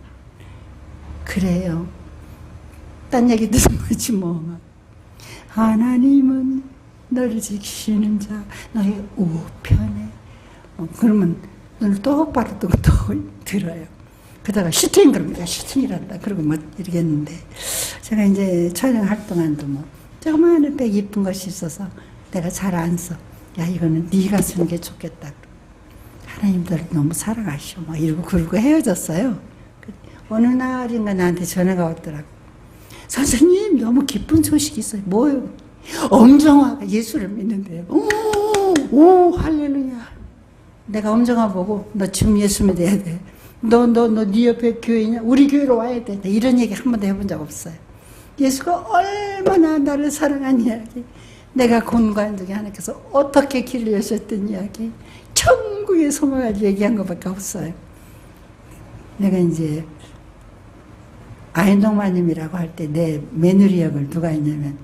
그래요. 딴 얘기 들으면지 뭐. 하나님은 너를 지키시는 자 너의 우편에 그러면 눈을 똑바로 뜨고 또 들어요. 그러다가 슈팅 그럽니다. 슈팅이란다. 그러고 뭐 이러겠는데 제가 이제 촬영할 동안도 뭐 조그마한 백 이쁜 것이 있어서 내가 잘 안 써. 야 이거는 네가 쓰는 게 좋겠다. 하나님들 너무 사랑하시오. 막 이러고 그러고 헤어졌어요. 어느 날인가 나한테 전화가 왔더라고. 선생님 너무 기쁜 소식이 있어요. 뭐요? 엄정화가 예수를 믿는데요. 오 할렐루야. 내가 엄정화 보고 너 지금 예수 믿어야 돼. 네 옆에 교회냐? 우리 교회로 와야 돼. 이런 얘기 한 번도 해본 적 없어요. 예수가 얼마나 나를 사랑한 이야기. 내가 권고한 적에 하나님께서 어떻게 길을 여셨던 이야기. 천국의 소망을 얘기한 것밖에 없어요. 내가 이제 아인동마님이라고 할 때 내 며느리 역을 누가 했냐면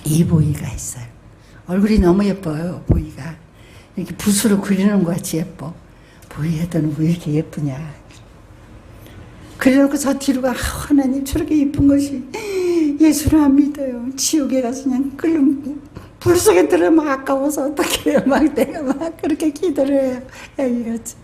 이보이가 했어요. 얼굴이 너무 예뻐요. 보이가 이렇게 붓으로 그리는 것 같이 예뻐. 보이 너는 왜 이렇게 예쁘냐. 그래놓고 저 뒤로 가 하나님 저렇게 예쁜 것이 예수를 안 믿어요. 지옥에 가서 그냥 끓는 불 속에 들어가면 아까워서 어떻게 해요. 막 내가 막 그렇게 기도를 해요. 애기같이.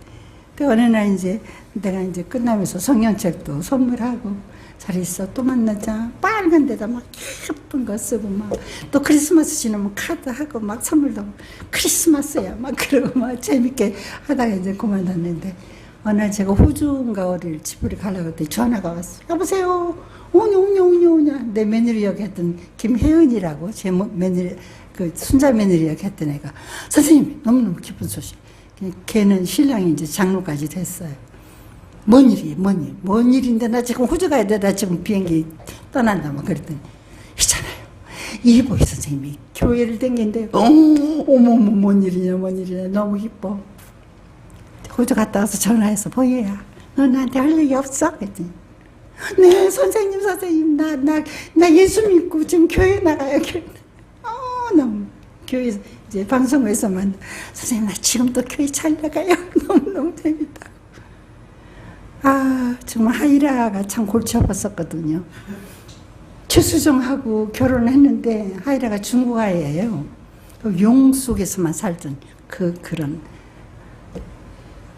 어느 날 이제 내가 이제 끝나면서 성경책도 선물하고 잘 있어 또 만나자 빨간 데다 막 예쁜 거 쓰고 막 또 크리스마스 지나면 카드하고 막 선물도 하고 크리스마스야 막 그러고 막 재밌게 하다가 이제 그만뒀는데 어느 날 제가 호주인가 어릴 집으로 가려고 했더니 전화가 왔어. 여보세요. 오냐 내 며느리 역 했던 김혜은이라고 제 며느리 그 순자 며느리 역 했던 애가 선생님 너무너무 기쁜 소식. 걔는 신랑이 이제 장로까지 됐어요. 뭔 일이에요, 뭔 일인데 나 지금 호주 가야 돼. 나 지금 비행기 떠난다. 막 그랬더니 있잖아요. 이보희 선생님이 교회를 댕긴데 어머머 뭔 일이냐 너무 기뻐. 호주 갔다 와서 전화해서 보희야 너 나한테 할 얘기 없어? 그랬더니 네 선생님 나 예수 믿고 지금 교회 나가요. 너무 교회 이제 방송에서만 선생님 나 지금도 교회 잘 나가요. 너무 재밌다. 정말 하이라가 참 골치 아팠었거든요. 최수정하고 결혼했는데 하이라가 중국아이예요. 용 속에서만 살던 그런.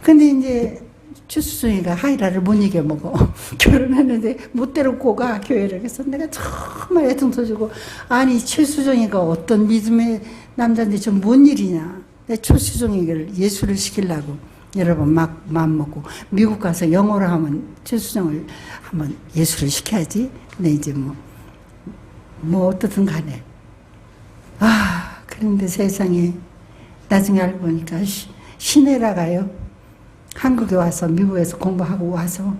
근데 이제 최수정이가 하이라를 못 이겨먹어. 결혼했는데 못 데리고 가 교회를. 그래서 내가 정말 애통 터지고 아니 최수정이가 어떤 믿음의 남자인데 좀 뭔 일이냐. 내 최수정이를 예수를 시키려고 여러 번 막 마음먹고 미국 가서 영어로 하면 최수정을 한번 예수를 시켜야지. 근데 이제 뭐 어떻든 간에 그런데 세상에 나중에 알고 보니까 시내라가요 한국에 와서 미국에서 공부하고 와서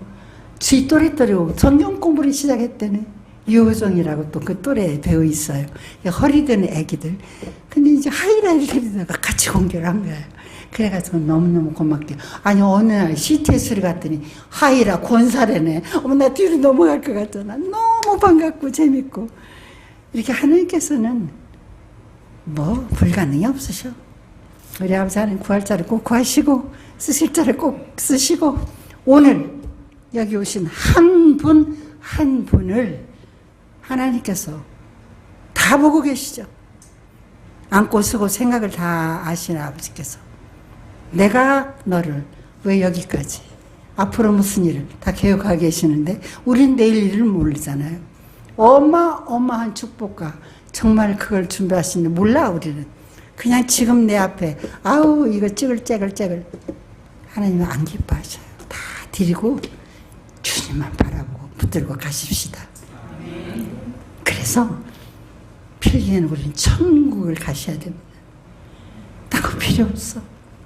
지 또래들이 성경 공부를 시작했대네. 유호정이라고 또 그 또래 배우 있어요. 허리든 애기들. 근데 이제 하이라이를 데리다가 같이 공개를 한 거예요. 그래가지고 너무너무 고맙게. 아니 어느 날 CTS를 갔더니 하이라 권사래네. 어머 나 뒤로 넘어갈 것 같잖아. 너무 반갑고 재밌고. 이렇게 하나님께서는 뭐 불가능이 없으셔. 우리 아버지 하나님 구할 자를 꼭 구하시고 쓰실 자를 꼭 쓰시고 오늘 여기 오신 한 분 한 분을 하나님께서 다 보고 계시죠. 안고 쓰고 생각을 다 아시는 아버지께서 내가 너를 왜 여기까지 앞으로 무슨 일을 다 계획하고 계시는데 우린 내일 일을 모르잖아요. 어마어마한 축복과 정말 그걸 준비하시는데 몰라. 우리는 그냥 지금 내 앞에 이거 찌글찌글 하나님은 안 기뻐하셔요. 다 드리고 주님만 바라보고 붙들고 가십시다. 그래서 필기에는 우리는 천국을 가셔야 됩니다. 딴거 필요 없어.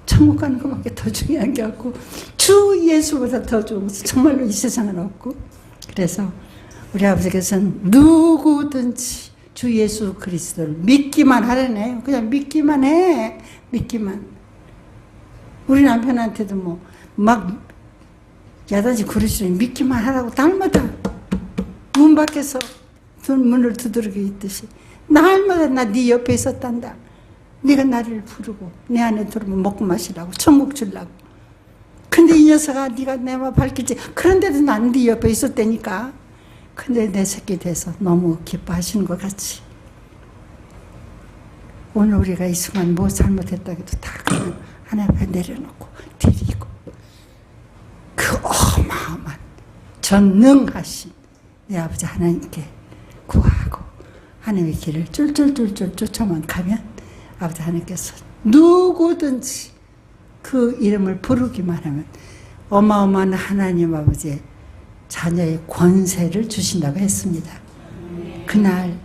천국 가는 것밖에 더 중요한 게 없고 주 예수보다 더 좋은 것은 정말로 이 세상은 없고. 그래서 우리 아버지께서는 누구든지 주 예수 그리스도를 믿기만 하라네요. 그냥 믿기만 해. 믿기만. 우리 남편한테도 막 야단지 그러시더니 믿기만 하라고 날마다 문 밖에서 문을 두드리고 있듯이 날마다 나 네 옆에 있었단다. 네가 나를 부르고 내 안에 들어오면 먹고 마시라고 천국 주려고. 근데 이 녀석아 네가 내 맘 밝힐지. 그런데도 난 네 옆에 있었다니까. 근데 내 새끼 돼서 너무 기뻐하시는 것 같이 오늘 우리가 이 순간 뭐 잘못했다고 해도 다 그냥 하나님 앞에 내려놓고 드리고 그 어마어마한 전능하신 내 아버지 하나님께 구하고 하나님의 길을 쫄쫄쫄쫄 쫓아만 가면 아버지 하나님께서 누구든지 그 이름을 부르기만 하면 어마어마한 하나님 아버지의 자녀의 권세를 주신다고 했습니다. 그날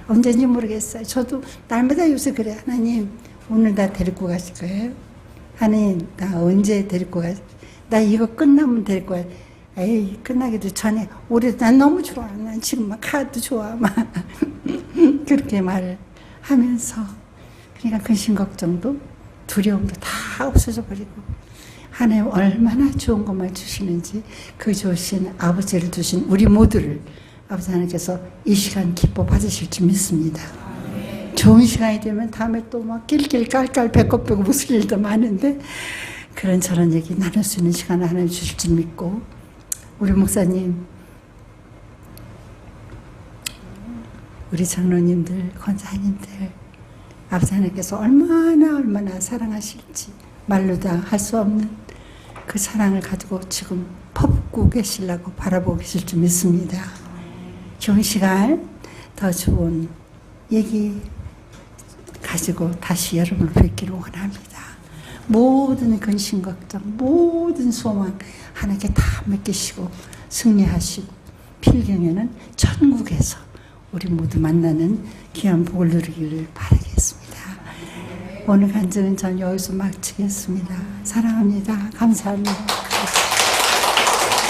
언제인지 모르겠어요. 저도 날마다 요새 그래. 하나님 오늘 나 데리고 가실 거예요? 하나님 나 언제 데리고 나 이거 끝나면 데리고 가. 에이 끝나기도 전에 올해 난 너무 좋아. 난 지금 막 가도 좋아. 막 그렇게 말을 하면서 그러니까 근심 걱정도 두려움도 다 없어져 버리고 하나님 얼마나 좋은 것만 주시는지 그 좋으신 아버지를 주신 우리 모두를 아버지 하나님께서 이 시간 기뻐 받으실 줄 믿습니다. 좋은 시간이 되면 다음에 또 막 낄낄 깔깔 배꼽 빼고 무슨 일도 많은데 그런 저런 얘기 나눌 수 있는 시간을 하나님 주실 줄 믿고 우리 목사님 우리 장로님들 권사님들 아버지 하나님께서 얼마나 사랑하실지 말로 다 할 수 없는 그 사랑을 가지고 지금 퍼붓고 계시려고 바라보고 계실 줄 믿습니다. 좋은 시간 더 좋은 얘기 가지고 다시 여러분을 뵙기를 원합니다. 모든 근심 걱정 모든 소망 하나님께 다 맡기시고 승리하시고 필경에는 천국에서 우리 모두 만나는 귀한 복을 누리기를 바라겠습니다. 오늘 간증은 전 여기서 마치겠습니다. 사랑합니다. 감사합니다.